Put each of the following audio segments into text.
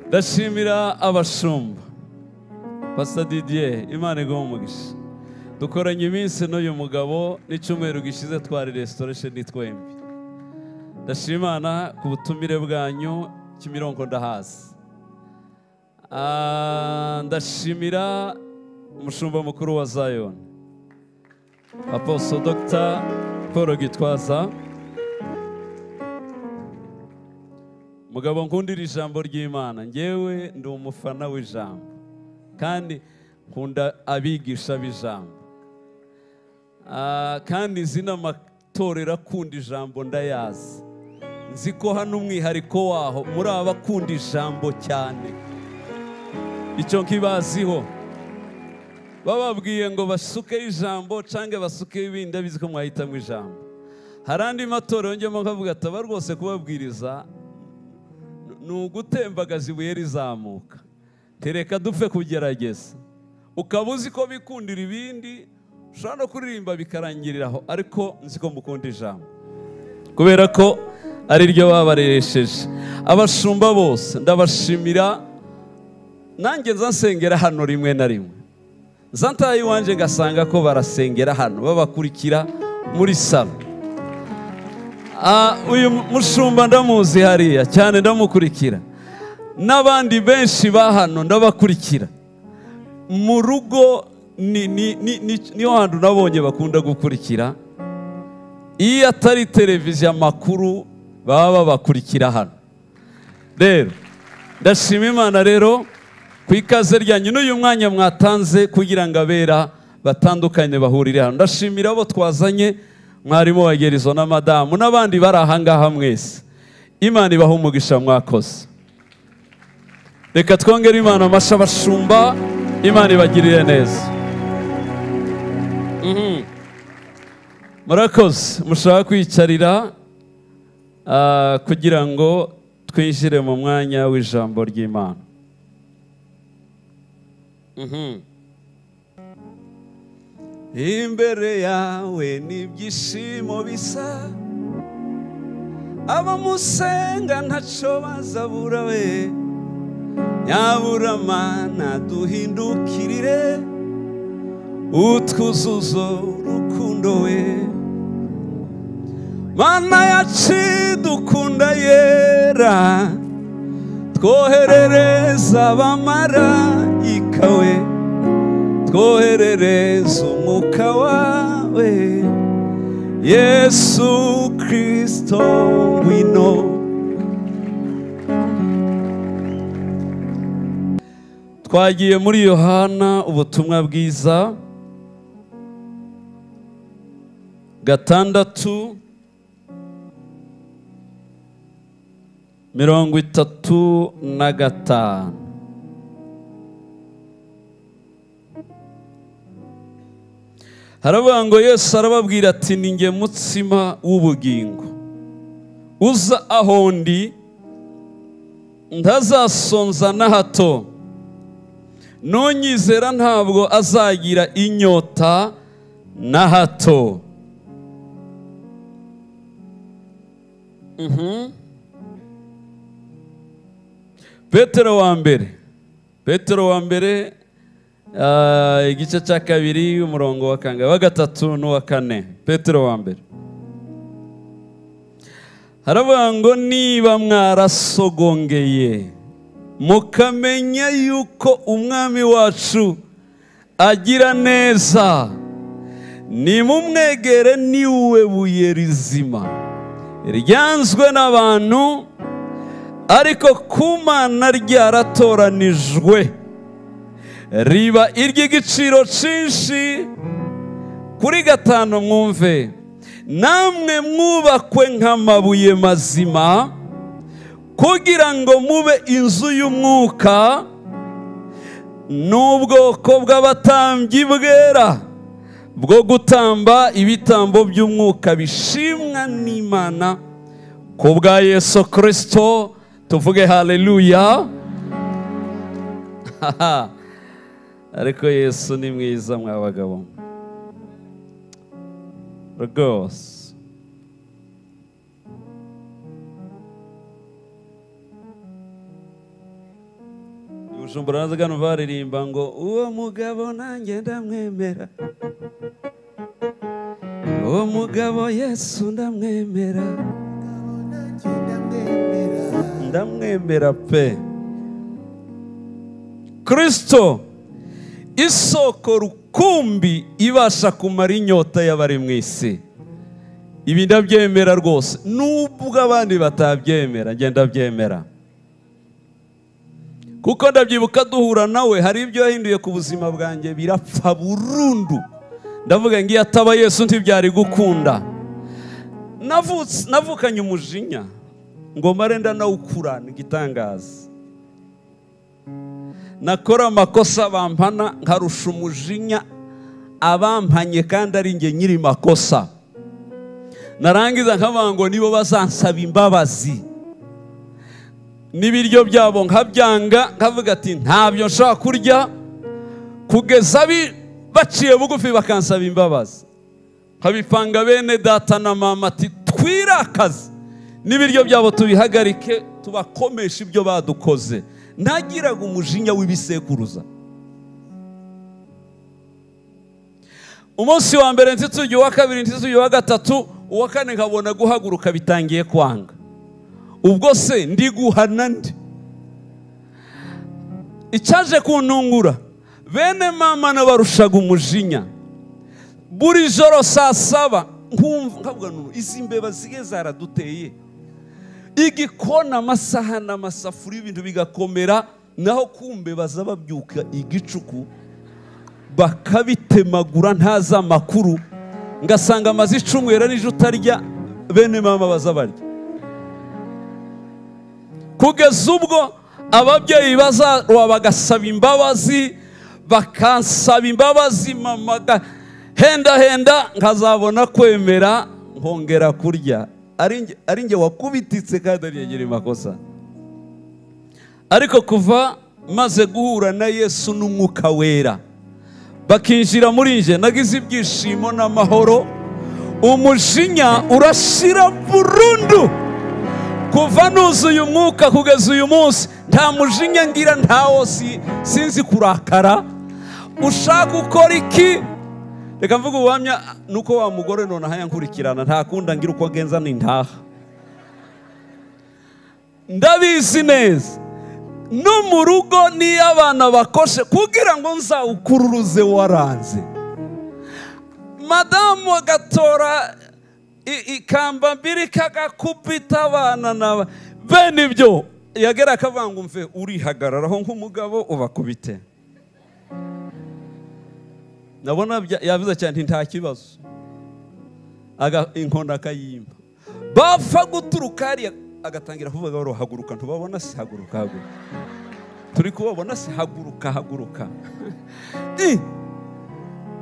ndashimira abashumba Pastor Didier Imana iguhe umugisha dukoranye iminsi n'uyu mugabo n'icyumweru gishize twari restoration twembi ndashimana ku butumire bwanyu Kimironko ndahazi ndashimira umushumba mukuru wa Zion Apostle Dr. Paul Gitwaza mugabo nkundira ijambo ry'Imana ngewe ndi umufana w'ijambo kandi nkunda abigisha b'ijambo kandi nzi n'amatorero akunda ijambo ndayazi nzi ko hano umwihariko waho muri abakunda ijambo cyane icyo nkibaziho bababwiye ngo basuke ijambo cyangwa basuke ibindi abizi ko mwahitamo ijambo hari andi matorero njyemo nkavuga ati aba rwose kubabwiriza ni ugutembagaza ibuye rizamuka tereka dupfe kugerageza ukaba uzi ko bikundira ibindi ushobora no kuririmba bikarangiriraho ariko nzi ko mukunda ijambo kubera ko ari ryo babaresheje abashumba bose ndabashimira nanjye nzasengera hano rimwe na rimwe nzantaye iwanje ngasanga ko barasengera hano babakurikira muri salo uyu mushumba ndamuzi hariya cyane ndamukurikira n'abandi benshi ba hano ndabakurikira mu rugo niyo hantu nabonye bakunda gukurikira iyo atari televiziyo amakuru baba babakurikira hano rero ndashima Imana rero ku ikaze ryanyu n'uyu mwanya mwatanze kugira ngo abera batandukanye bahurire hano ndashimira abo twazanye mwarimu wa Gerizo na madamu n'abandi bari ahangaha mwese Imana ibaha umugisha mwakoze reka twongere Imana amashyi abashumba Imana ibagirire neza murakoze mushaka kwicarira kugira ngo twinjire mu mwanya w'ijambo ry'Imana imbere yawe n'ibyishimo bisa abamusenga ntacyo bazabura we nyabura Mana duhindukirire utwuzuzo rukundo we Mana yacu dukunda yera twoherereza abamarayika we twoherereza umwuka wawe Yesu Kristo wino twagiye muri Yohana ubutumwa bwiza 6:35 haravuga ngo Yesu arababwira ati ni nge mutsima w'ubugingo uza aho ndi ntazasonza na hato nunyizera ntabwo azagira inyota na hato Petero wa mbere igice cya 2 umurongo wa 3 n'uwa 4 Petero wa mbere haravuga ngo niba mwarasogongeye mukamenya yuko umwami wacu agira neza nimumwegere niwe buye rizima ryanzwe n'abantu ariko ku Mana ryaratoranijwe riba iry'igiciro cyinshi kuri 5 mwumve namwe mwubakwe nk'amabuye mazima kugira ngo mube inzu y'umwuka n'ubwoko bw'abatambyi bwera bwo gutamba ibitambo by'umwuka bishimwa n'Imana ku bwa Yesu Kristo tuvuge haleluya ariko Yesu ni mwiza mwabagabo rwose Bujumbura nazaga numva baririmba ngo uwo mugabo nanjye ndamwemera, uwo mugabo Yesu ndamwemera, ndamwemera pe. Kristo isoko rukumbi ibasha kumara inyota y'abari mu isi. Ibi ndabyemera rwose, nubwo abandi batabyemera, njye ndabyemera. Kuko ndabyibuka duhura nawe, hari ibyo yahinduye ku buzima bwanjye birapfa burundu. Ndavuga ngo iyo ataba Yesu ntibyari gukunda. Navukanye umujinya ngo mare ndanawukurana igitangaza. Nakora amakosa bampana nkarusha umujinya abampanye kandi ari njye nyiri makosa. Narangiza nkavuga ngo nibo bazansaba imbabazi, n'ibiryo byabo nkabyanga, nkavuga ati ntabyo nshaka kurya, kugeza baciye bugufi bakansaba imbabazi. Nkabipanga bene data na mama ati twirakaze, n'ibiryo byabo tubihagarike, tubakomesha ibyo badukoze. Nagiraga umujinya w'ibisekuruza. Umunsi wa mbere ntitugiye, uwa kabiri ntitugiye, uwa gatatu, uwa kane nkabona guhaguruka bitangiye kwanga. Ubwo se ndi guhana ndi? Icyaje kuntungura, bene mama nabarushaga umujinya. Buri joro saa 7 nkavuga none izi mbeba zige zaraduteye, igikona amasaha n'amasafuri ibintu bigakomera, naho kumbe bazababyuka igicuku bakabitemagura ntaza makuru, ngasanga amazi icumwera n'ije utarya, bene mama bazabarya. Kugeza ubwo ababyeyi bazarwa bagasaba imbabazi, bakansaba imbabazi, mama henda nkazabona kwemera, nkongera kurya. Ari nge wakubititse kandi ariyegera amakosa. Ariko kuva maze guhura na Yesu n'umwuka wera bakinjira muri nje, nagize ibyishimo n'amahoro, umujinya urashira burundu. Kuva nuzuye umwuka kugeza uyu munsi nta mujinya ngira, ntawo sinzi kurakara. Ushaka ukora iki? Reka mvuga ubuhamya nuko wa mugore none haya nkurikirana, nta kunda ngira uko agenza n'intaha. Ndabizi neza no mu rugo ni abana bakoshe kugira ngo nzawukururuze waranze. Madamu agatora ikamba mbiri kagakupita abana na bene ibyo, yagera akavanga umve urihagararaho nk'umugabo ubakubite. Nabona yavuze cyane nta kibazo, inkona akayimba. Bapfa guturuka hariya agatangira kuvuga ngo haguruka, ntubabona si haguruka, haguruka. Turi kubabona si haguruka, haguruka.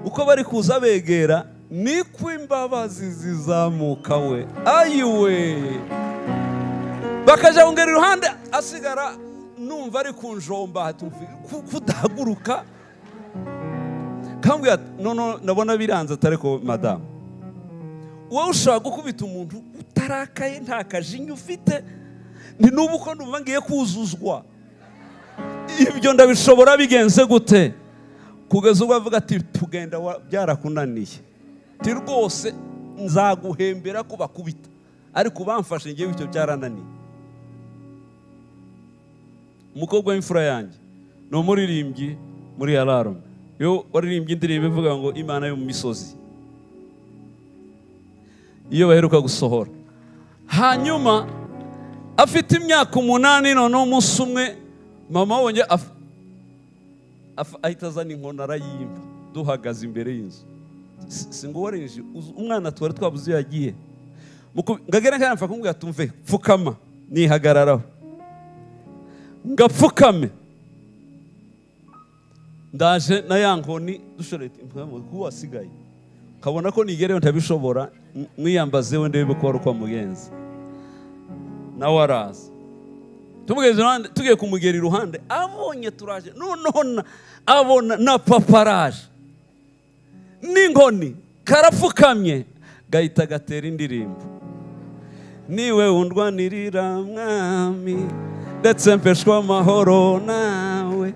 Uko bari kuza begera niko imbabazi zizamuka we. Ayiwe, bakaja ungera iruhande, asigara numva ari kunjomba, kudahaguruka. Kambwira no nabona biranze atareko madamu, wowe ushaka gukubita umuntu utarakaye nta kajinya ufite, ni nubu ko ndumva ngiye kuzuzwa. Ibyo ndabishobora bigenze gute? Kugeza ubwo avuga ati tugenda byarakunaniye, ti rwose nzaguhembera kubakubita, ariko bamfashe ngiye bityo byarananiye. Umukobwa w'imfura yanjye no muririmbyi muri Alarm, yo waririmbye indirimbo ivuga ngo Imana yo mu misozi, iyo baheruka gusohora. Hanyuma afite imyaka 8, none umunsi umwe mama wonye ahita azana inkona arayimba, duhagaze imbere y'inzu. Singo warenje umwana twari twabuze yagiye, ngagera nkamfa kumbwira tumve pfukama, nihagararaho ngapfukame. Ndaje na yankoni dushorete kuba wasigaye, kabona ko nigereyo ntabishobora, mwiyambazewe ndebe ko waruko mugenzi nawe araza. Tumugeze iruhande, tugiye kumugera iruhande, abonye turaje, none abona na paparaje n'inkoni, karapfukamye, gahita gatera indirimbo, niwe undwanirira mwami, ndetse mpeshwa amahoro nawe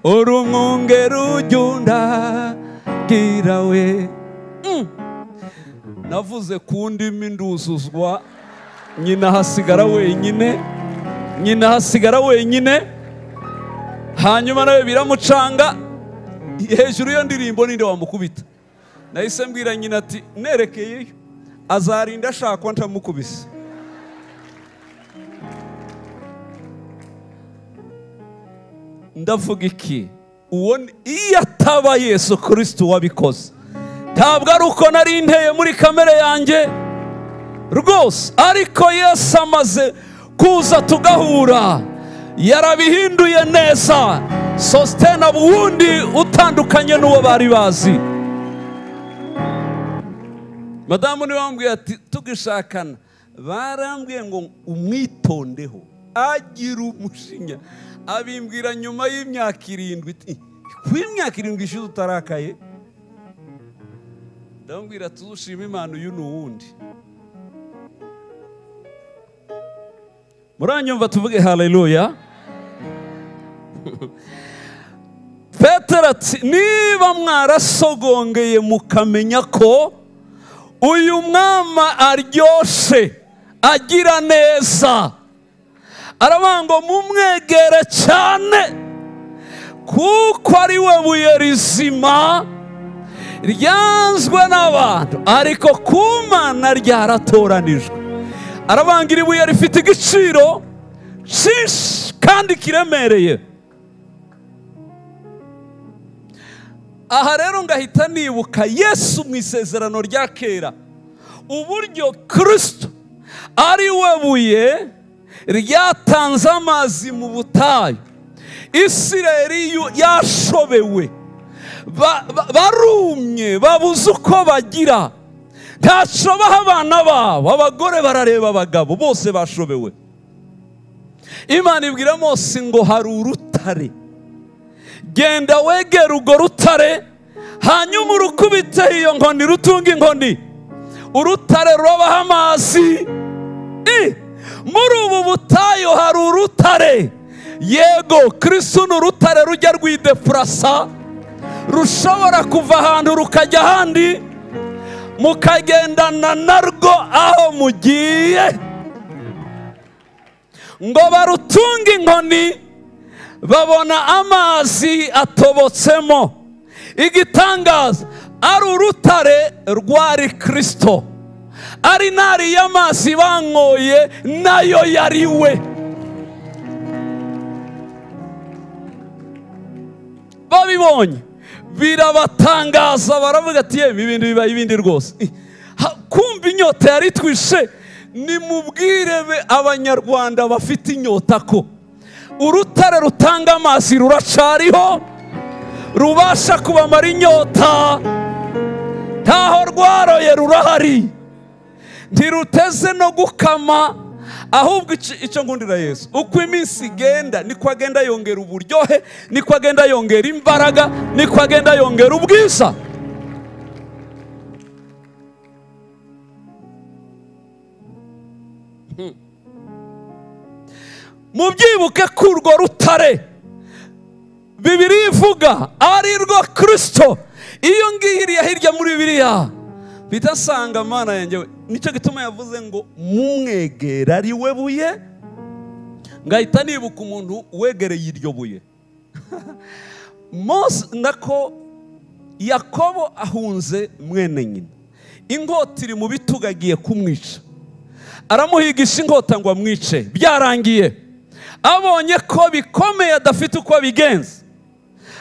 uri umwungeri ujya undagira we. Navuze ku ndimi nduzuzwa, nyina hasigara wenyine, hanyuma nawe biramucanga. Hejuru y'iyo ndirimbo ninde wamukubita? Nahise mbwira nyina ati nerekeyeyo azarinda ashakwa ntamukubise. Ndavuga iki? Iyo ataba Yesu Kristo wabikoze, ntabwo ari uko nari nteye muri kamere yanjye rwose, ariko Yesu amaze kuza tugahura yarabihinduye neza. Sostena bundi utandukanye n'uwo bari bazi. Madamu niwe wambwiye ati tugishakana barambwiye ngo umwitondeho agira umujinya. Abimbwira nyuma y'imyaka 7. Kw'imyaka 7 ishize utarakaye? Ndambwira tuzushima Imana uyu n'uwundi. Muranyumva tuvuge haleluya. Petero ati niba mwarasogongeye mukamenya ko uyu mwama aryoshe agira neza, aravuga ngo mumwegere cyane kuko ari we buye rizima ryanzwe n'abantu ariko ku Mana ryaratoranijwe. Aravuga ngo iri buye rifite igiciro cyinshi kandi kiremereye. Aha rero ngahita nibuka Yesu mu isezerano rya kera, uburyo Kristo ari we buye ryatanze amazi mu butayu. Isirayeli yashobewe, barumye, babuze uko bagira, ntacyo baha abana babo, abagore barareba abagabo, bose bashobewe. Imana ibwira Mose ngo hari urutare, genda wegera urwo rutare, hanyuma urukubite iyo nkoni, rutunga inkoni, urutare rurabaha amazi. Muri ubu butayu hari urutare. Yego, Kristo ni urutare rujya rwidepurasa, rushobora kuva ahantu rukajya ahandi, mukagendana narwo aho mugiye. Ngo barutunge inkoni, babona amazi atobotsemo. Igitangaza, ari urutare rwari Kristo, ari nari y'amazi banyoye nayo yari we. Babibonye birabatangaza, baravuga ati yewe ibintu bibaye ibindi rwose. Kumva inyota yari twishe. Nimubwire abanyarwanda bafite inyota ko urutare rutanga amazi ruracariho, rubasha kubamara inyota, ntaho rwaroye rurahari, ntiruteze no gukama. Ahubwo icyo ngundira Yesu, uko iminsi igenda niko agenda yongera uburyohe, niko agenda yongera imbaraga, niko agenda yongera ubwiza. Mubyibuke ko urwo rutare Bibiliya ivuga ari rwo Kristo. Iyo ngiriye hirya muri Bibiliya bidasanga Mana yanjye, nicyo gituma yavuze ngo mumwegera ari we buye. Ngahita nibuka umuntu wegereye iryo buye. Mose nako Yakobo ahunze mwene nyina, inkota iri mu bitugu agiye kumwica, aramuhigisha inkota ngo amwice. Byarangiye abonye ko bikomeye adafite uko abigenza,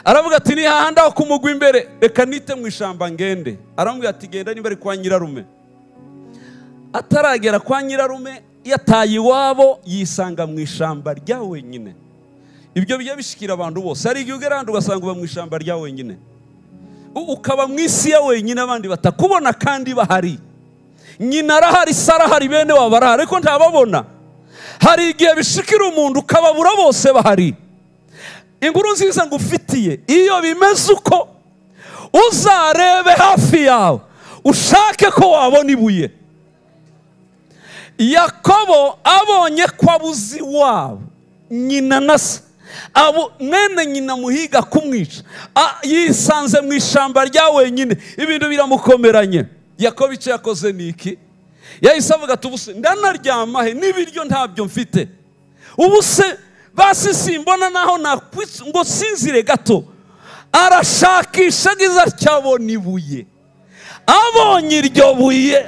aravuga ati ni hahandi aho kumugwa imbere, reka nite mu ishamba ngende. Aramubwira ati genda niba ari kwa nyirarume. Ataragera kwa nyirarume yataye iwabo, yisanga mu ishamba rya wenyine. Ibyo bijya bishikira abantu bose. Hari igihe ugera ahandi ugasanga uba mu ishamba rya wenyine, ukaba mu isi ya wenyine, abandi batakubona kandi bahari. Nyina arahari, Sara hari, bene wabo barahari ariko ntababona. Hari igihe bishikira umuntu ukababura bose bahari. Inkuru nziza ngufitiye, iyo bimeze uko, uzarebe hafi yawe ushake ko wabona ibuye. Yakobo abonye ko abuze iwabo, nyina na se, abo mwene nyina muhiga kumwica, yisanze mu ishyamba rya wenyine, ibintu biramukomeranye. Yakobo icyo yakoze ni iki? Yahise avuga ati ubuse ndanaryama he n'ibiryo ntabyo mfite, ubuse basi simbona naho nakwitse ngo sinzire gato. Arashakisha giza cyabona ibuye, abonye iryo buye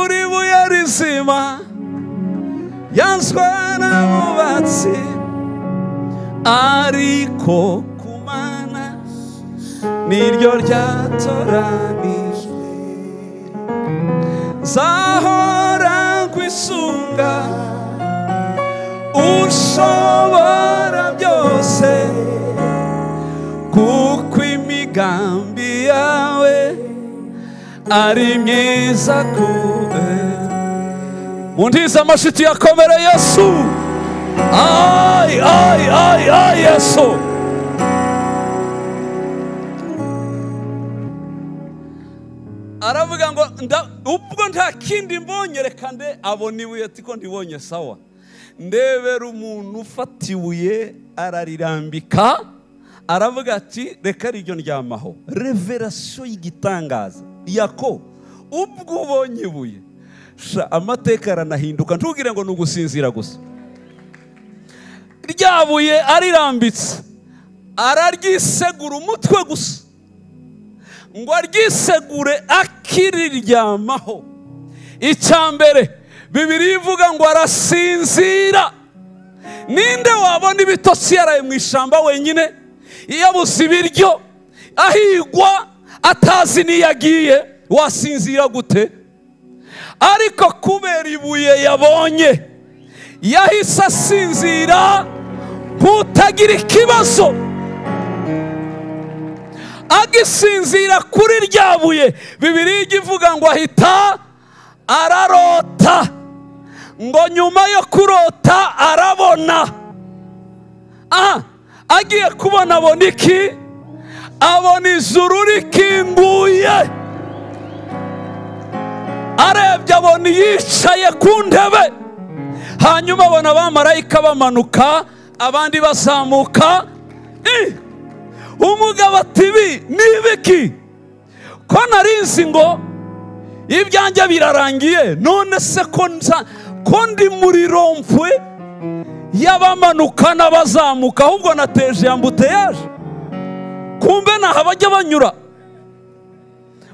uri buye rizima yanzwe n'abubatsi, ariko kumana niryo ryatoranijwe. Zahora kwisunga ushobora byose, kuko imigambi yawe ari myiza kure. Mundiza amashiti yakomere Yesu. Ay ay ay ay Yesu. Aravuga ngo ubwo nta kindi mbonye, reka nde abona ibuye ati ko ndibonye sawa. Ndebera umuntu ufata ibuye ararirambika, aravuga ati reka riryo ndyamaho. Revelation y'igitangaza. Yakobo ubwo ubonye ibuye, amateka aranahinduka, ntugire ngo nugusinzira gusa. Ryabuye arirambitse, araryisegura umutwe gusa, ngo aryisegure akiriryamaho. Icyambere Bibiliya ivuga ngo arasinzira. Ninde wabona ibitotsi yaraye mu ishyamba wenyine, yabuze ibiryo, ahigwa atazi niyagiye, wasinzira gute? Ariko kubera ibuye yabonye, yahise asinzira nk'utagira ikibazo. Agisinzira kuri ryabuye, Bibiliya ivuga ngo ahita ararota, ngo nyuma yo kurota arabona. Agiye kubona abona iki? Abona ijuru rikinguye. Arebye abona yicaye ku ntebe, hanyuma abona abamarayika bamanuka, abandi bazamuka. Umugabo ati ibi ni ibiki? Ko narinzi ngo ibyanjye birarangiye, none se ko ndi muri rompwe y'abamanuka n'abazamuka, ahubwo nateje ambuteyaje, kumbe naho bajya banyura.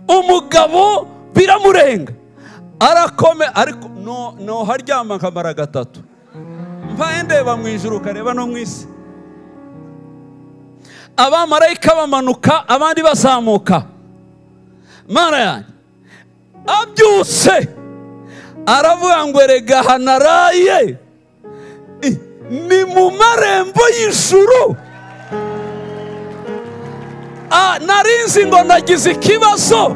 Umugabo biramurenga, arakome, ariko no haryama nkamara gatatu, mvaye ndeba mu ijuru kareba no mu isi. Abamarayika bamanuka, abandi bazamuka. Mana yanjye, abyutse aravuga ngo erega hanaraye ni mu marembo y'ijuru. Narinzi ngo nagize ikibazo,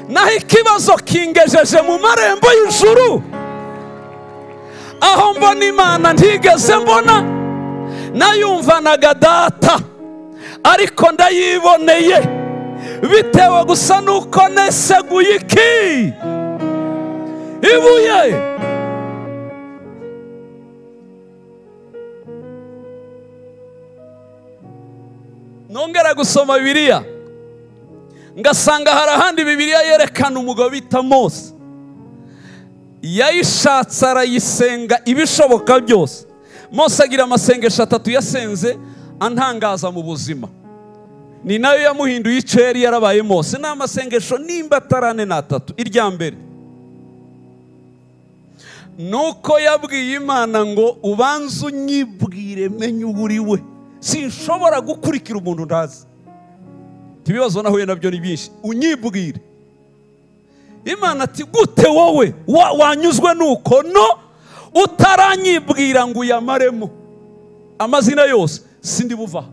naho ikibazo kingejeje mu marembo y'ijuru, aho mbona Imana ntigeze mbona. Nayumvanaga data, ariko ndayiboneye, bitewe gusa nuko neseguye iki? Ibuye. Nongera gusoma Bibiliya, ngasanga hari ahandi Bibiliya yerekana umugabo bita Mose. Yayishatse arayisenga ibishoboka byose. Mose agira amasengesho 3 yasenze antangaza mu buzima, ni nayo yamuhinduye icyo yari yarabaye Mose. Ni amasengesho nimba 43. Irya mbere nuko yabwiye Imana ngo ubanze unyibwire, menye uburiwe, sinshobora gukurikira umuntu ndazi. Ibibazo nahuye nabyo ni byinshi, unyibwire. Imana ati gute wowe wanyuzwe nuko no utaranyibwira ngo uyamaremo amazina yose, sindi buva.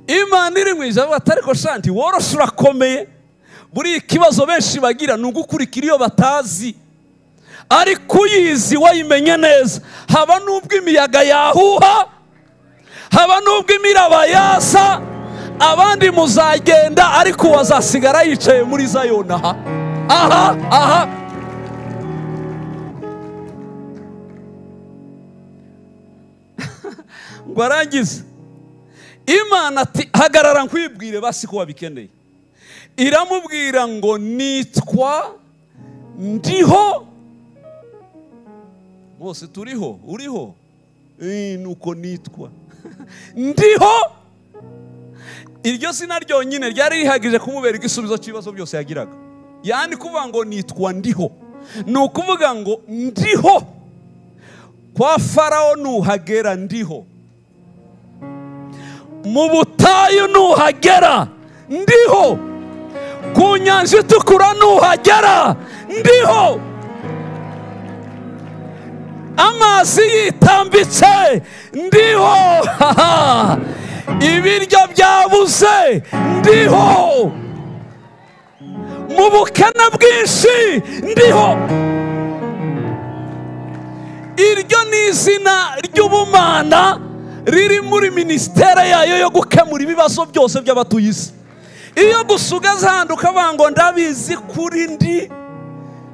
Imana iri mu ijambo atariko shanti woroshe urakomeye. Buri ikibazo benshi bagira nugukurikira iyo batazi, ariko uyizi wayimenye neza. Haba nubwo imiyaga yahuha, haba nubwo imiraba yasa, abandi muzagenda, ariko wazasigara yicaye muri Zayoni. Aha ngo arangize Imana ati hagarara nkwibwire basi ko wabikeneye. Iramubwira ngo nitwa ndiho. Mose turiho uriho nuko nitwa ndiho. Iryo zina ryonyine ryari rihagije kumubera igisubizo cy'ibibazo byose yagiraga. Yani kuvuga ngo nitwa ndiho ni ukuvuga ngo ndiho. Kwa Farawo nuhagera ndiho, mu butayu nuhagera ndiho, ku nyanja itukura nuhagera ndiho, amazi yitambitse ndiho, ibiryo byabuze ndiho, mu bukene bwinshi ndiho. Iryo ni izina ry'ubumana riri muri ministere yayo yo gukemura ibibazo byose by'abatuye isi. Iyo gusugaza handuka bango ndabizi kuri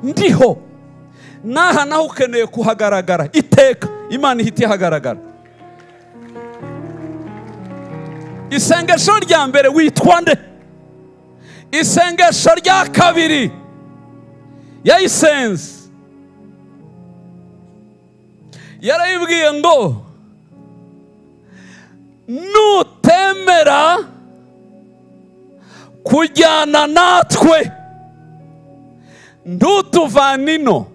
ndiho, naha naho ukeneye kuhagaragara iteka, Imana ihita ihagaragara. Isengesho rya mbere witwa nde? Isengesho rya kabiri yayisenze, yarayibwiye ngo nutemera kujyana natwe ndutuvanino.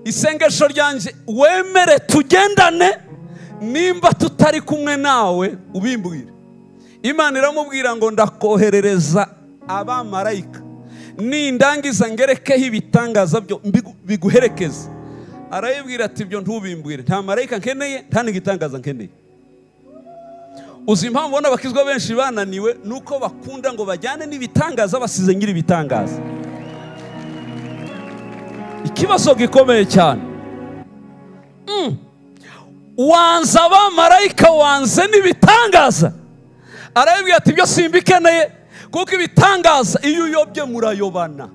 Isengesho ryanje wemere tugendane, nimba tutari kumwe nawe ubimbwire. Imana iramubwira ngo ndakoherereza abamarayika, nindangiza ngerekeho ibitangaza byo biguherekeza. Arayibwira ati ibyo ntubimbwire, nta marayika nkeneye, nta n'igitangaza nkeneye. Uzi impamvu ubona abakizwa benshi bananiwe? Nuko bakunda ngo bajyane n'ibitangaza basize nyiri ibitangaza. Ikibazo gikomeye cyane. Wanze abamarayika, wanze n'ibitangaza. Arayibwira ati ibyo simbikeneye, kuko ibitangaza iyo uyobye murayobana,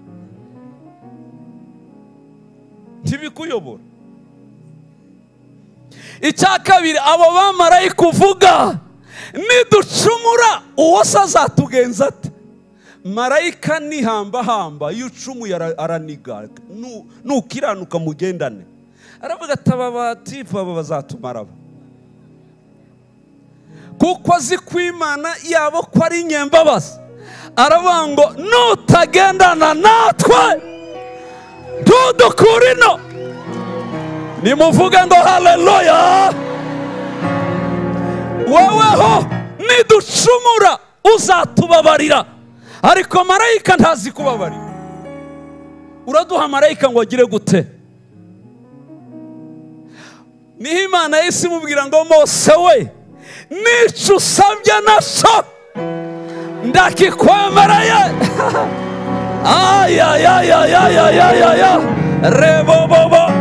ntibikuyobora. Icya kabiri, abo bamarayika uvuga niducumura uwo se azatugenza ate? Marayika ni hamba, iyo ucumuye araniga, nukiranuka mugendane. Aravuga ati aba batifu aba bazatumara aba, kuko azi ko Imana yabo ko ari inyembabazi. Aravuga ngo nutagendana natwe ntudukure ino. Nimuvuge ngo haleluya. Woweho niducumura uzatubabarira, ariko marayika ntazi kubabarira. Uraduha marayika ngo agire gute? Niho Imana yahise imubwira ngo Mose we, nicyo usabye naco ndakikwemereye. Ayayayayayayayaya rebobobo,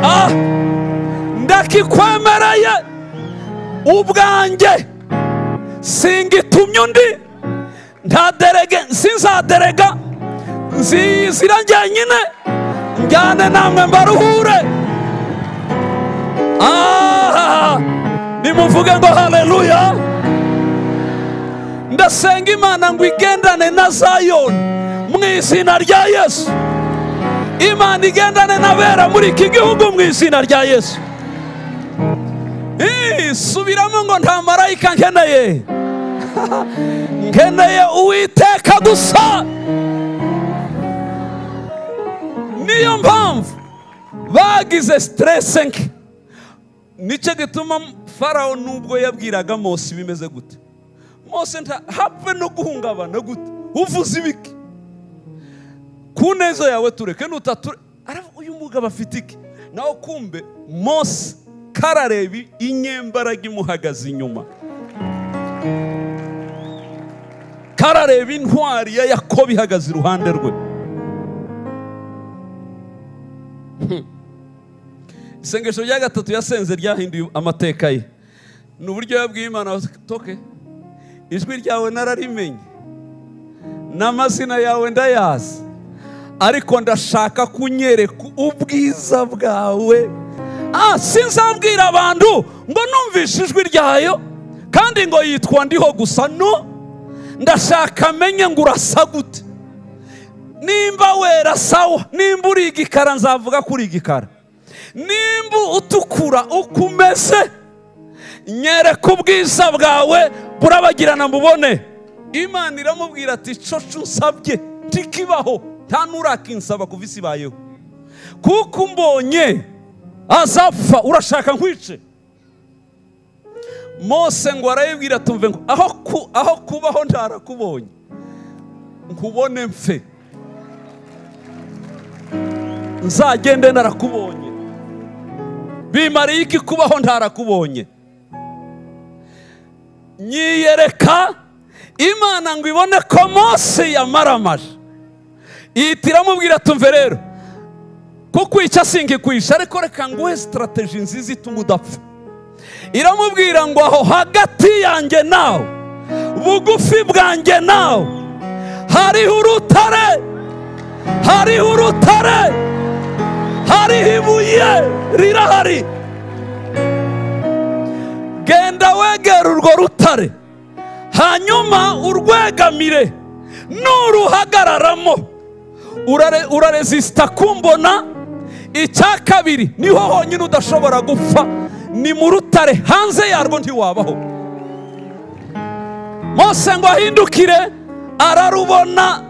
ndakikwemereye ubwanjye, singitumye undi, nta derege sinzaderega, nzizira njyenyine njyane namwe mbaruhure. Nimuvuge ngo haleluya. Ndasenga Imana ngo igendane na Zayoni mu izina rya Yesu. Imana igendane n'abera muri iki gihugu mu izina rya Yesu. Subiramo ngo nta marayika nkeneye, nkeneye Uwiteka gusa. Niyo mpamvu bagize stress nke. Nicyo gituma Farawo nubwo yabwiraga Mose bimeze gute, Mose have no guhungabana gute, uvuze ibiki? Ku neza yawe tureke nutature. Aravuga uyu mugabo afite iki? Naho kumbe Mose kararebi inyembaraga imuhagaze inyuma, karareba intwari ya Yakobo ihagaze iruhande rwe. Isengesho rya gatatu yasenze ryahinduye amateka ye. Ni uburyo yabwiye Imana toke, ijwi ryawe nararimenye, n'amazina yawe ndayazi, ariko ndashaka kunyereka ubwiza bwawe. Sinzabwira abantu ngo numvishe ijwi ryayo, kandi ngo yitwa Ndiho gusa. No, ndashaka amenye ngo urasa gute. Nimba wera sawa, nimba uri igikara nzavuga kuri igikara, nimba utukura ukumeze nyereka ubwiza bwawe burabagirana mubone. Imana iramubwira ati coco nsabye ntikibaho, nta nurakinsaba kuva isi ibayeho, kuko mbonye azapfa urashaka nkwice. Mose ngo arayibwira tumve ngo aho kubaho ndarakubonye nkubone mfe, nzagende narakubonye. Bimariye iki kubaho ndarakubonye? Nyiyereka Imana ngo ibone ko Mose yamaramaje. Ihitiramubwira tumve rero, kuko icyo singikwisha, ariko reka nguhe strategy nziza ituma udapfa. Iramubwira ngo aho hagati yanjye nawe, bugufi bwanjye nawe, hariho urutare, hariho urutare, hariho ibuye rirahari. Genda wegera urwo rutare, hanyuma urwegamire. Nuruhagararamo uraresista kumbona. Icya kabiri, niho honyine udashobora gupfa, ni mu rutare, hanze yarwo ntiwabaho. Mose ngo ahindukire ararubona,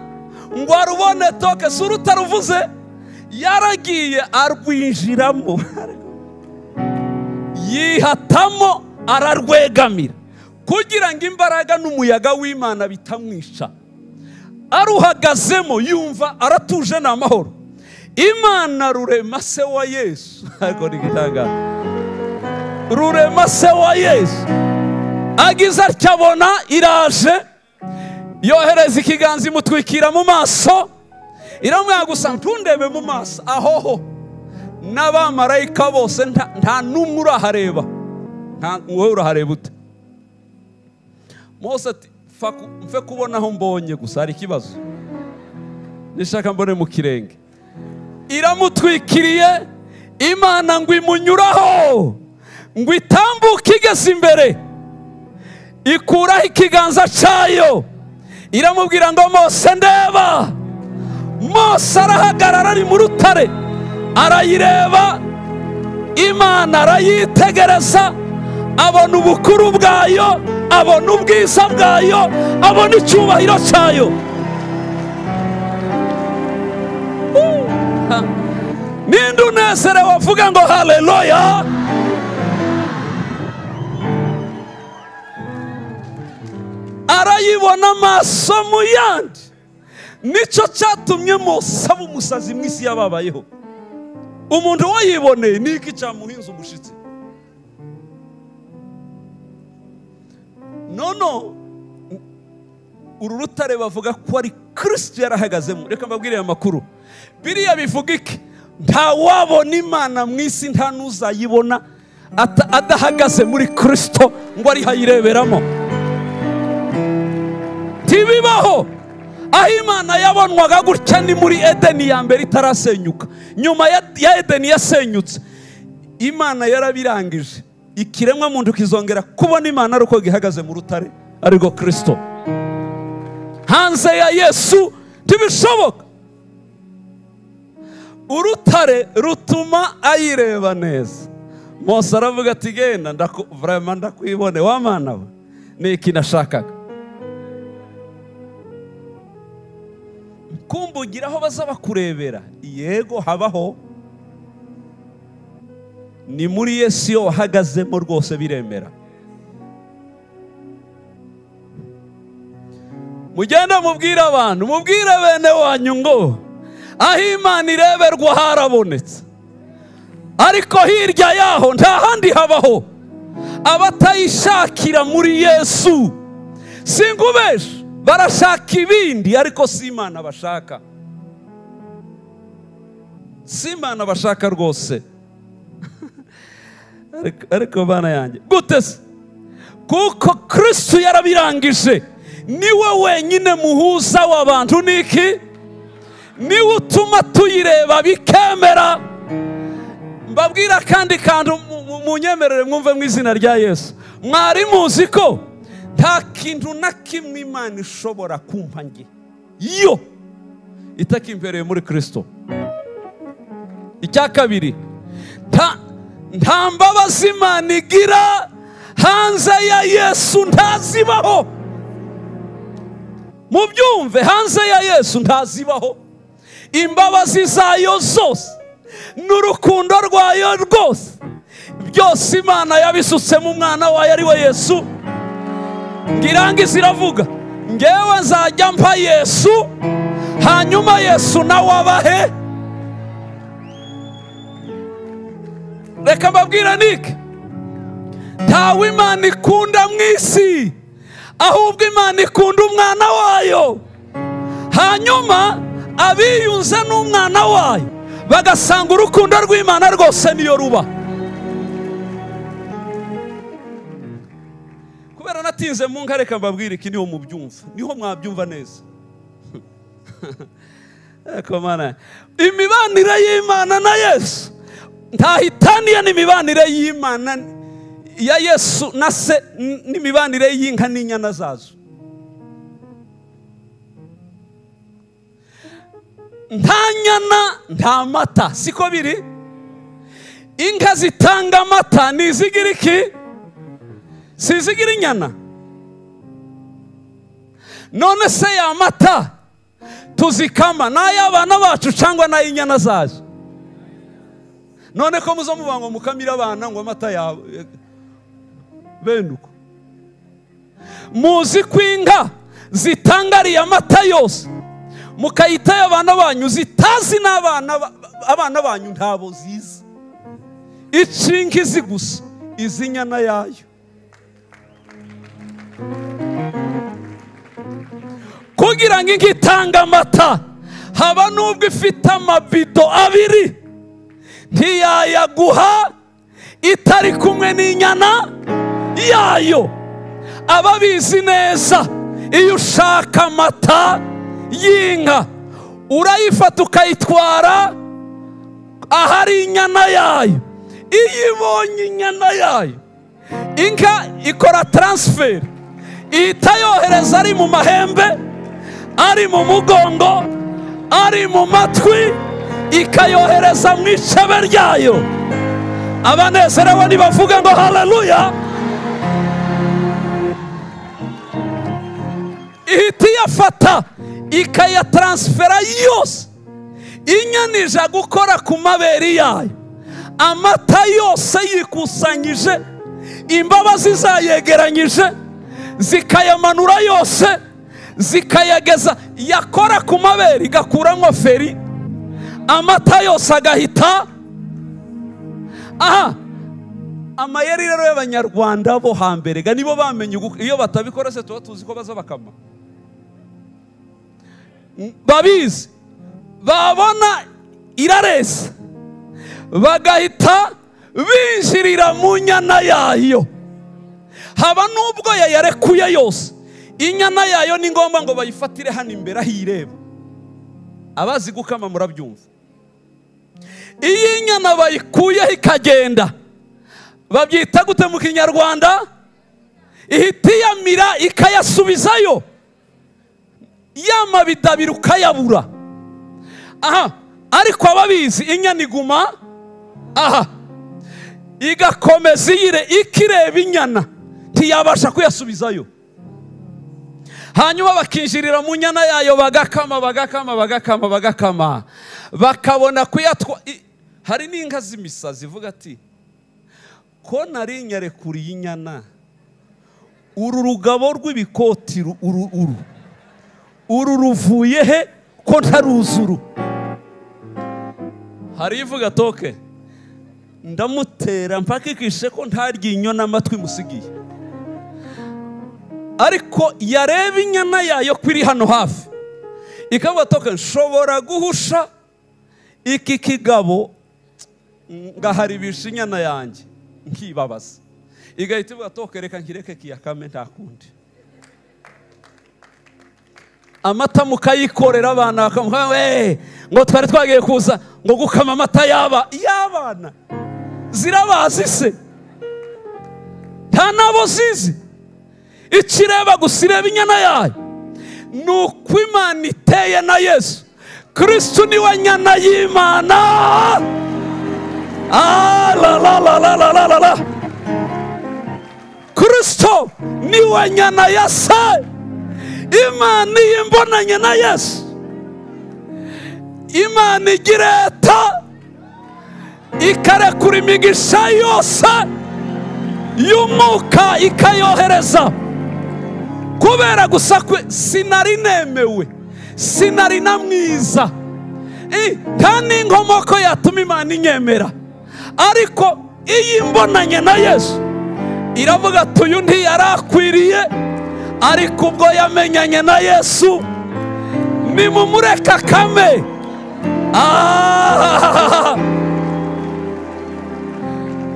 ngo arubone toke. Si urutare uvuze, yaragiye arwinjiramo, yihatamo ararwegamira, kugira ngo imbaraga n'umuyaga w'Imana bitamwisha. Aruhagazemo yumva aratuje n'amahoro. Imana rurema se wa Yesu, ariko nigitanga rurema se wa Yesu agize atyabona iraje, yohereza ikiganza imutwikira mu maso, iramwira gusa ntundebe mu maso. Ahoho n'abamarayika bose nta numwe urahareba. Nta wowe urahareba ute? Mose ati mfe kubona aho mbonye gusa, hari ikibazo nishaka mbone mu kirenge. Iramutwikiriye Imana ngo imunyuraho, ngo itambuke igeze imbere, ikuraho ikiganza cyayo, iramubwira ngo Mose ndeba. Mose arahagarara ari mu rutare, arayireba. Imana arayitegereza, abona ubukuru bwayo, abona ubwiza bwayo, abona icyubahiro cyayo. Ninde unezerewe avuga ngo haleluya? Arayibona amaso mu yandi. Nicyo cyatumye Mose aba umusazi mu isi yababayeho. Umuntu wayiboneye niki cyamuhinza umushitsi? No, uru rutare bavuga ko ari Kristo yarahagazemo. Reka mbabwire amakuru. Biriya bivuga iki? Nta wabona Imana mu isi, nta n'uzayibona adahagaze muri Kristo ngo ari hayireberamo. Tibibaho. Aho Imana yabonwaga gutya ni muri Edeni ya mbere itarasenyuka. Nyuma ya Edeni yasenyutse, Imana yarabirangije. Ikiremwa muntu kizongera kubona Imana uko gihagaze mu rutare, ariko Kristo. Hanze ya Yesu tibishoboka. Urutare rutuma ayireba neza. Mose aravuga ati genda vraiment ndakwibone wa Mana we, niki nashakaga. Kumbugira aho bazaba kurebera, yego habaho. Ni muri Yesu yo wahagazemo rwose biremera. Mugenda mubwira abantu, mubwire bene wanyu ngo aho Imana ireberwa harabonetse, ariko hirya yaho nta handi habaho. Abatayishakira muri Yesu singubesha, barashaka ibindi, ariko si Imana bashaka. Si Imana bashaka rwose. Ariko bana yanjye gute se? Kuko Kristo yarabirangije. Niwe wenyine muhuza w'abantu. Niki? Niwe utuma tuyireba bikemera. mbabwira kandi munyemerere mwumve mu izina rya Yesu. Mwari muzi ko nta kintu na kimwe Imana ishobora kumpa nge yo itakimpereye muri Kristo. Icya kabiri, nta mbabazi Imana igira hanze ya Yesu ntazibaho. Mubyumve, hanze ya Yesu ntazibaho. Imbabazi zayo zose n'urukundo rwayo rwose byose Imana yabisutse mu mwana wayo ari we Yesu. Ngirangiza iravuga, ngewe nzajya mpa Yesu, hanyuma Yesu nawe abahe. Reka mbabwira niki, ntawe Imana ikunda mu isi, ahubwo Imana ikunda umwana wayo, hanyuma abiyunze n'umwana wayo bagasanga urukundo rw'Imana rwose niyo ruba. Kubera natinze mu nka, reka mbabwire iki niho mubyumva, niho mwabyumva neza. Imibanire y'Imana na Yesu ntahitaniye n'imibanire y'Imana ya Yesu na se n'imibanire y'inka n'inyana zazo. Nta nyana nta mata, siko biri? Inka zitanga amata nizigira iki? Sizigira inyana. None se ya mata tuzikama n'ay'abana bacu cyangwa n'ay'inyana zazo? None ko muzo muvuga ngo mukamira abana ngo amata yawe benuko. Muzi ko inka zitangariye amata yose mukayitayo abana banyu, zitazi n'abana banyu ntabo zizi. Icinka izi gusa izi nyana yayo. Kugira ngo inka itanga amata, haba nubwo ifite amabido abiri, ntiyayaguha itari kumwe n'inyana yayo. Ababizi neza, iyo ushaka amata y'inka urayifata ukayitwara ahari inyana yayo. Iyo ibonye inyana yayo, inka ikora transfer, ihita yohereza ari mu mahembe, ari mu mugongo, ari mu matwi, ikayohereza mu icebe ryayo. Abanezerewe nibavuga ngo haleluya. Ihita iyafata ikayatransfera yose. Inyanija gukora ku mabere yayo, amata yose yikusanyije, imbabazi zayegeranyije, zikayamanura yose, zikayageza. Yakora ku mabere igakuramo feri, amata yose agahita. Aha, amayeri rero y'Abanyarwanda bo hambere ga nibo bamenye, iyo batabikora se tuba tuzi ko baza bakama. Babizi, babona iraresa, bagahita binjirira mu nyana yayo. Haba nubwo yayarekuye yose, inyana yayo ni ngombwa ngo bayifatire hano imbere ahireba. Abazi gukama murabyumva. Iyi nyana bayikuyeho ikagenda, babyita gute mu Kinyarwanda? Ihita iyamira ikayasubizayo, yamabidabira ukayabura. Aha, ariko ababizi inyana iguma aha, igakomeza ikireba inyana, ntiyabasha kuyasubizayo. Hanyuma bakinjirira mu nyana yayo, bagakama, bakabona kuyatwa. Hari n'inka z'imisazi zivuga ati, ko nari nyarekuriye inyana, uru rugabo rw'ibikoti uru ruvuye he ko ntaruzuru? Hari ivuga toke, ndamutera mpaka ikishe ko ntaryinyo n'amatwi musigiye. Ariko yareba inyana yayo kwiri hano hafi, ikavuga toke, nshobora guhusha iki kigabo ngaharibisha inyana yanjye nkibabaza. Igahita ivuga toke, reka nkireke kiyakame nta kundi. Amata mukayikorera abana bakamuha, ngo twari twagiye kuza ngo gukama amata y'abana. zirabazi se? Nta nabo zizi. Ikireba gusa ireba inyana yayo. Ni uko Imana iteye na Yesu. Kristo niwe nyana y'Imana. Kristo niwe nyana ya se. Imana yimbonanye na Yesu. Imana igireta ikarekura imigisha yose y'umwuka ikayohereza. Kubera gusa sinari nemewe, sinari na mwiza, kandi inkomoko yatuma Imana inyemera. Ariko iyo imbonanye na Yesu iravuga ati uyu ntiyarakwiriye, ariko ubwo yamenyanye na Yesu nimumureka akame.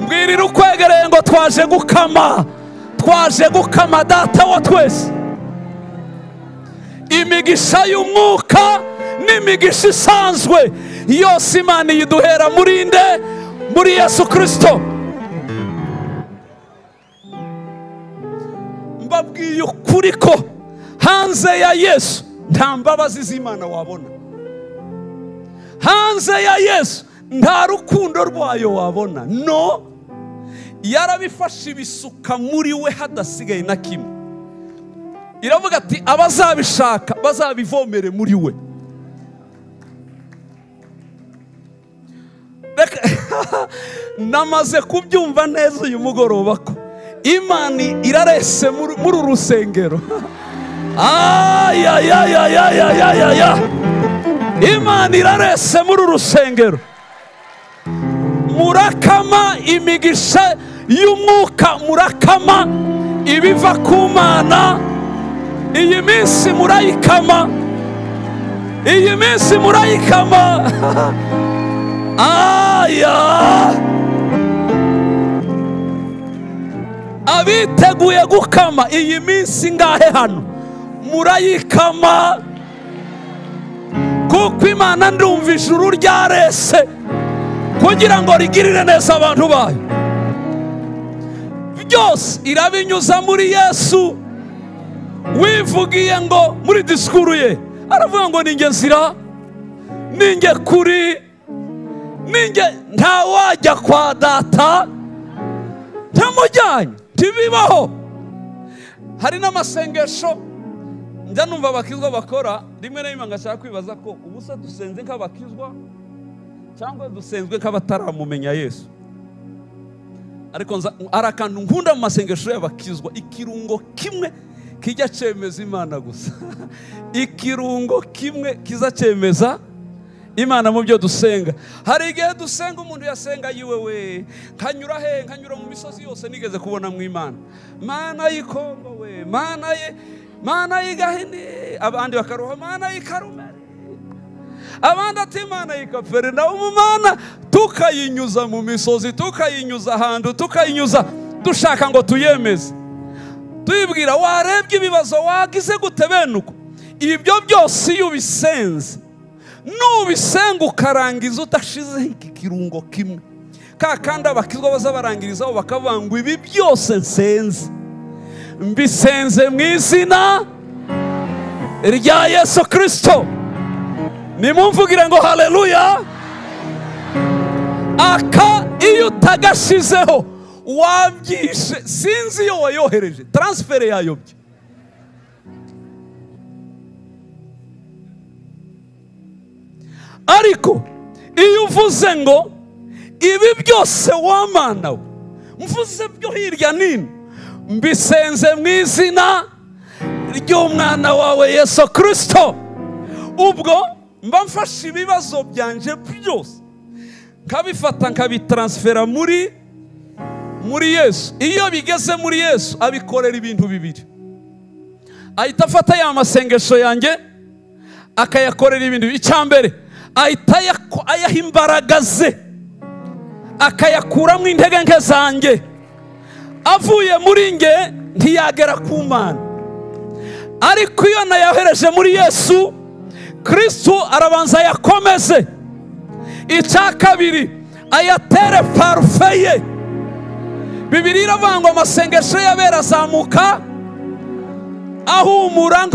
Mbwirira ukwegereye ngo twaje gukama, twaje gukama Data wa twese. Imigisha y'umwuka n'imigisha isanzwe yose Imana yiduhera muri nde? Muri Yesu Kristo. Mbabwiye ukuri ko hanze ya Yesu nta mbabazi z'Imana wabona. Hanze ya Yesu nta rukundo rwayo wabona. No, yarabifashe ibisuka muri we hadasigaye na kimwe. Iravuga ati abazabishaka bazabivomere muri we. Namaze kubyumva neza uyu mugoroba ko Imana irarese muri uru rusengero. Imana irarese muri uru rusengero. Murakama imigisha y'umwuka, murakama ibiva ku Mana. Iyi minsi murayikama, iyi minsi murayikama. Abiteguye gukama iyi minsi ngahe hano murayikama, kuko Imana ndumva ijuru ryarese kugira ngo rigirire neza abantu bayo. Byose irabinyuza muri Yesu. Wivugiye ngo muri disikuru ye aravuga ngo ninjye nzira, ninjye kuri, ninjye nta wajya kwa Data ntamujyanye. Ntibibaho. Hari n'amasengesho njya numva abakizwa bakora, rimwe na rimwe ngashaka kwibaza ko ubusa dusenze nk'abakizwa cyangwa dusenzwe nk'abataramumenya Yesu. Ariko arakantu nkunda mu masengesho y'abakizwa, ikirungo kimwe kijya cemeza Imana gusa. Ikirungo kimwe kiza cemeza Imana mu byo dusenga. Hari igihe dusenga umuntu yasenga yiwewe, nkanyura he, nkanyura mu misozi yose nigeze kubona mu Imana. Mana y'Ikongo we, Mana y'Igahini, abandi bakaroha Mana y'Ikarumeli, abandi ati Mana y'Ikaperinaum. Mana tukayinyuza mu misozi, tukayinyuza ahantu, tukayinyuza dushaka ngo tuyemeze. Tuyibwira warebye ibibazo wagize gute bene uko. Ibyo byose iyo ubisenze, nubisenga ukarangiza utashizeho iki kirungo kimwe, kandi abakizwa baza barangirizaho bakavuga ngo ibi byose nsenze mbisenze mu izina rya Yesu Kristo. Nimumvugire ngo haleluya. Aka iyo utagashizeho wabyishe, sinzi iyo wayohereje, transfer yayobye. Ariko iyo uvuze ngo ibi byose wamana we, mvuze byo hirya nino mbisenze mu izina ry'umwana wawe Yesu Kristo, ubwo mba mfashe ibibazo byanje byose nkabifata nkabitransfera muri Yesu. Iyo bigeze muri Yesu abikorera ibintu bibiri. Ahita afata ya masengesho yanjye akayakorera ibintu. Icyambere ahita ayaha imbaraga ze, akayakuramo intege nke zanjye. Avuye muri nge ntiyagera ku Mana. Ariko iyo nayohereje muri Yesu Kristo arabanza yakomeze. Icya kabiri ayatere parufe ye. Bibiliya iravuga ngo amasengesho y'abera azamuka ahumura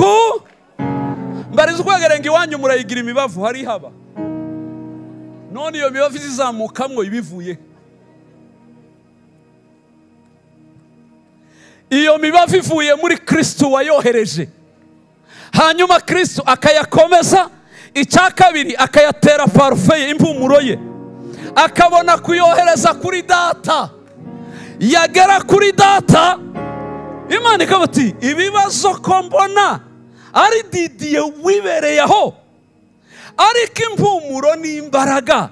mbariza ukwegerenga iwanyu murayigira imibavu hari haba, none iyo mibavu izamukamwo ibivuye. Iyo mibavu ivuye muri Kristo wayohereje, hanyuma Kristo akayakomeza. Icya kabiri akayatera parufe ye, impumuro ye, akabona kuyohereza kuri data. Yagera kuri data, Imana ikavuga iti ibibazo ko mbona ari Didiye wibereyeho, ariko impumuro n'imbaraga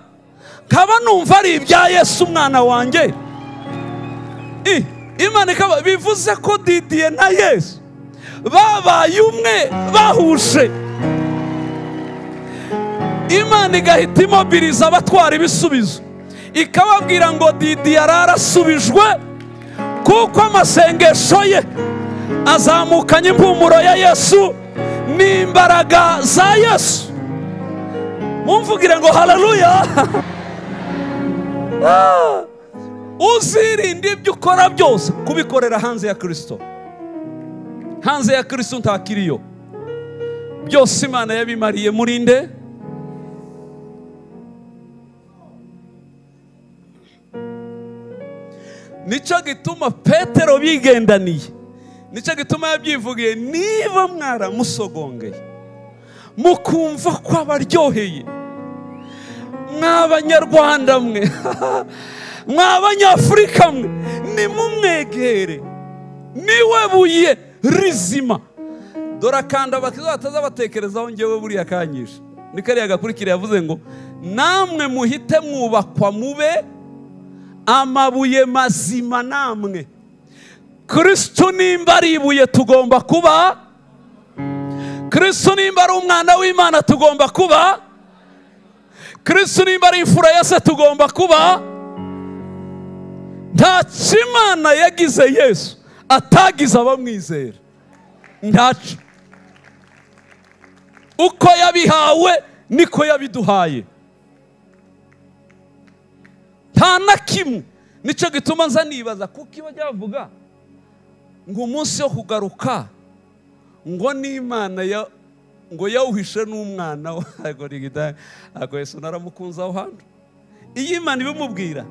nkaba numva ari ibya Yesu umwana wanjye. Imana ikaba bivuze ko Didiye na Yesu babaye umwe, bahuje. Imana igahita imobiriza abatwara ibisubizo, ikababwira ngo Didiye ararasubijwe kuko amasengesho ye azamukanye impumuro ya Yesu n'imbaraga za Yesu. Mumvugire ngo haleluya. Uzirinde ibyo ukora byose kubikorera hanze ya Kristo. Hanze ya Kristo ntakiriyo. Byose Imana yabimariye muri nde? Nicyo gituma Petero bigendaniye, nicyo gituma yabyivugiye, niba mwaramusogongeye mukumva ko abaryoheye, mw'Abanyarwanda mwe mw'Abanyafurika mwe, nimumwegere, niwe buye rizima. Dore akanda batazabatekerezaho njyewe buriya kanyisha. Ni kariya gakurikira yavuze ngo namwe muhite mwubakwa mube amabuye mazima namwe. Kristo nimba ari ibuye tugomba kuba, Kristo nimba ari umwana w'Imana tugomba kuba, Kristo nimba ari imfura ya se tugomba kuba. Nta kimana yagize Yesu atagize abamwizera, ntaco. Uko yabihawe niko yabiduhaye, nta na kimwe. Nicyo gituma nza nibaza kuko iyo byavuga ngo umunsi wo kugaruka ngo n'Imana ngo yawuhishe n'umwana ago Yesu naramukunze aho hantu. Iyo Imana ibimubwira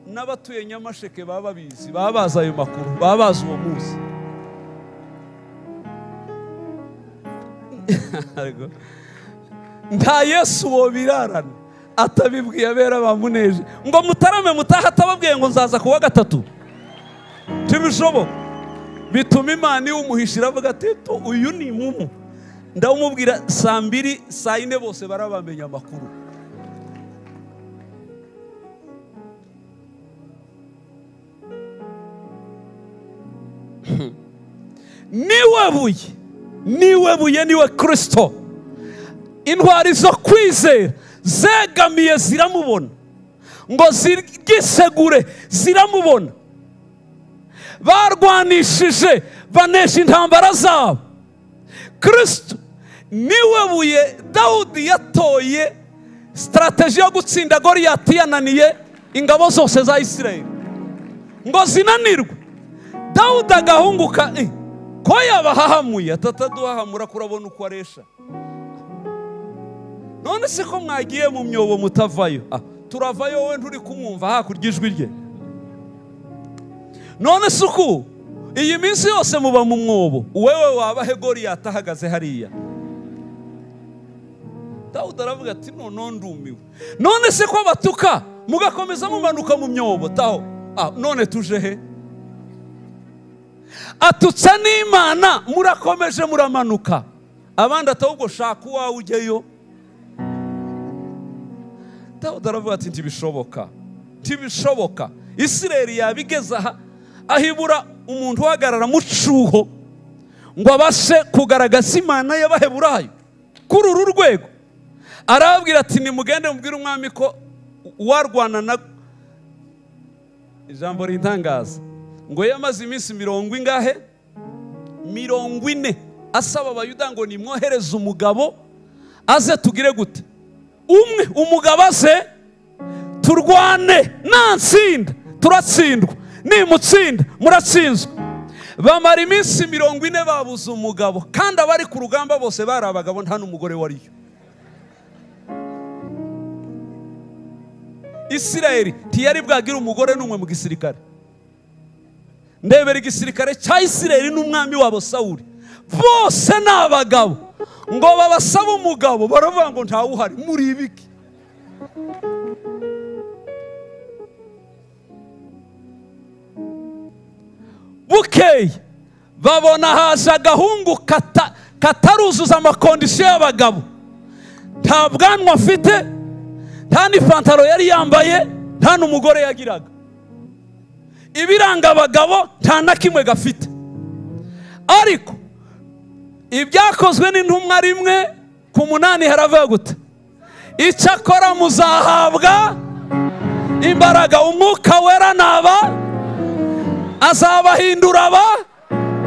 n'abatuye Nyamasheke baba babizi, baba bazi ayo makuru, baba bazi uwo munsi. Nta Yesu wo birarana atabibwiye abera bamuneje ngo mutarame mutaha, atababwiye ngo nzaza kuwa gatatu. Tibishoboka. Bituma Imana iwumuhishira avuga ati uyu ni mumu, ndamubwira saa 2 saa 4 bose barabamenya amakuru. niwe buye niwe Kristo. Intwari zo kwizera zegamiye ziramubona, ngo zigisegure ziramubona. Barwanishije banesha intambara zabo. Kristo niwe buye Dawudi yatoye strategy yo gutsinda Goliyati yananiye ingabo zose za Isirayeli ngo zinanirwe. Dawudi agahunguka ko yabahahamuye, atataduhahamura kurabona uko aresha. None se ko mwagiye mu myobo mutavayo? Turavayo, wowe nturi kumwumva hakurya ijwi rye. None se uko iyi minsi yose muba mu mwobo, wewe wabahe Goliyati ahagaze hariya? Dawudi aravuga ati none ndumiwe. None se ko batuka mugakomeza mumanuka mu myobo taho, none tuje he? Atutsa n'Imana murakomeje muramanuka, abandi atahubwo shaka uwawe ujyeyo. Dawudi aravuga ati ntibishoboka. Isirayeli yabigeze ahibura umuntu uhagarara mu cuho ngo abashe kugaragaza Imana y'Abaheburayo kuri uru rwego. Arababwira ati nimugende mubwire umwami ko warwana na ijambo ritangaza ngo yamaze iminsi 40 asaba Abayuda ngo nimwohereze umugabo aze tugire gute umwe, umugabo aze turwane, nantsinda turatsindwa, nimutsinda muratsinzwe. Bamara iminsi 40 babuze umugabo, kandi abari ku rugamba bose bari abagabo, nta n'umugore wariyo. Isirayeli ntiyari bwagira umugore n'umwe mu gisirikare. Ndebera igisirikare cya Isirayeli n'umwami wabo Sawuli, bose ni abagabo. Ngo babasaba umugabo, baravuga ngo ntawuhari, muri ibiki? Bukeye babona haje agahungu kataruzuza amakondisiyo y'abagabo. Nta bwanwa afite, nta n'ipantaro yari yambaye, nta n'umugore yagiraga. Ibiranga abagabo nta na kimwe gafite. Ariko ibyakozwe n'intumwa 1:8 haravuga gute? Icyakora muzahabwa imbaraga, umwuka wera naba azabahindura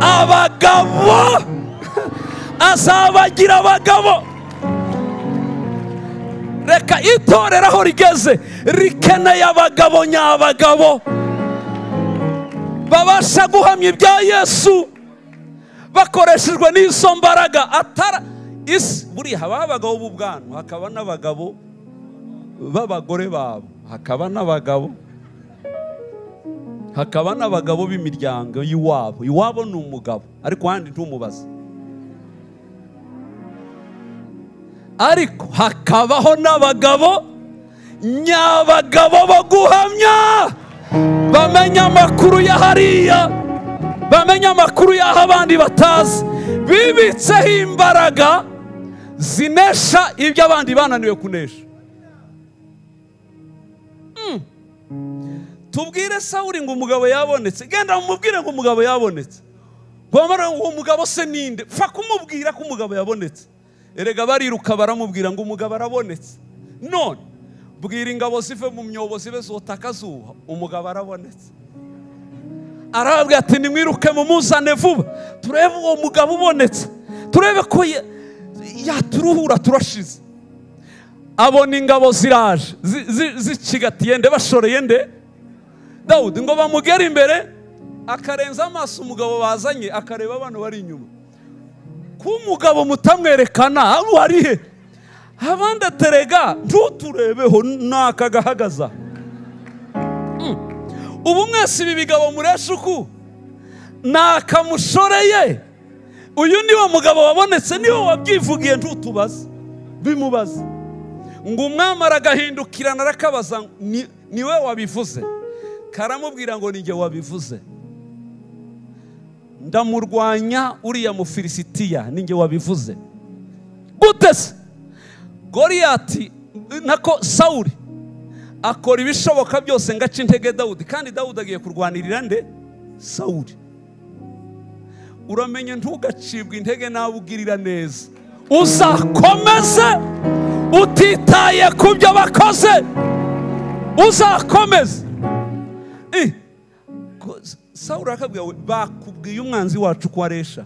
abagabo, azabagira abagabo. Reka itorero aho rigeze rikeneye abagabo nyabagabo babasha guhamya ibya Yesu bakoreshejwe n'izo mbaraga. Buriya haba abagabo b'ubwanwa, hakaba n'abagabo b'abagore babo, hakaba n'abagabo b'imiryango y'iwabo. Iwabo ni umugabo, ariko handi ntumubaze. Ariko hakabaho n'abagabo nyabagabo bo guhamya, bamenya amakuru ya hariya, bamenya amakuru y'aho abandi batazi, bibitseho imbaraga zinesha ibyo abandi bananiwe kunesha. Tubwire Sawuli ngo umugabo yabonetse, genda mumubwire ngo umugabo yabonetse. Bamara ngo umugabo se ninde? Fa kumubwira ko umugabo yabonetse. Erega bariruka baramubwira ngo umugabo arabonetse. None bwira ingabo zive mu myobo zibe zotaka zuha, umugabo arabonetse. Arababwira ati nimwiruke mumuzane vuba, turebe uwo mugabo ubonetse, turebe ko yaturuhura turashize. Abona ingabo ziraje zicigatiye nde, bashoreye nde Dawudi, ngo bamugere imbere, akarenza amaso umugabo bazanye, akareba abantu bari inyuma. Kumugabo mutamwerekana aho ari he? Abandi aterega ntuturebeho nakagahagaza. Ubu mwese ibi bigabo muresha uku nakamushoreye. Uyu niwe mugabo wabonetse, niwe wabyivugiye, ntutubaze bimubaze. Ngo umwami aragahindukirana arakabaza, niwe wabivuze? Karamubwira ngo ninjye wabivuze. Ndamurwanya uriya Mufilisitiya, ninjye wabivuze. Gute se? Goliyati nako Sawuli akora ibishoboka byose ngo ace intege Dawudi, kandi Dawudi agiye kurwanirira nde? Sawuli. Uramenye ntugacibwe intege nawe ugirira neza, uzakomeze utitaye ku byo bakoze, uzakomeze. Sawuli akabwira we, bakubwiye umwanzi wacu ko aresha,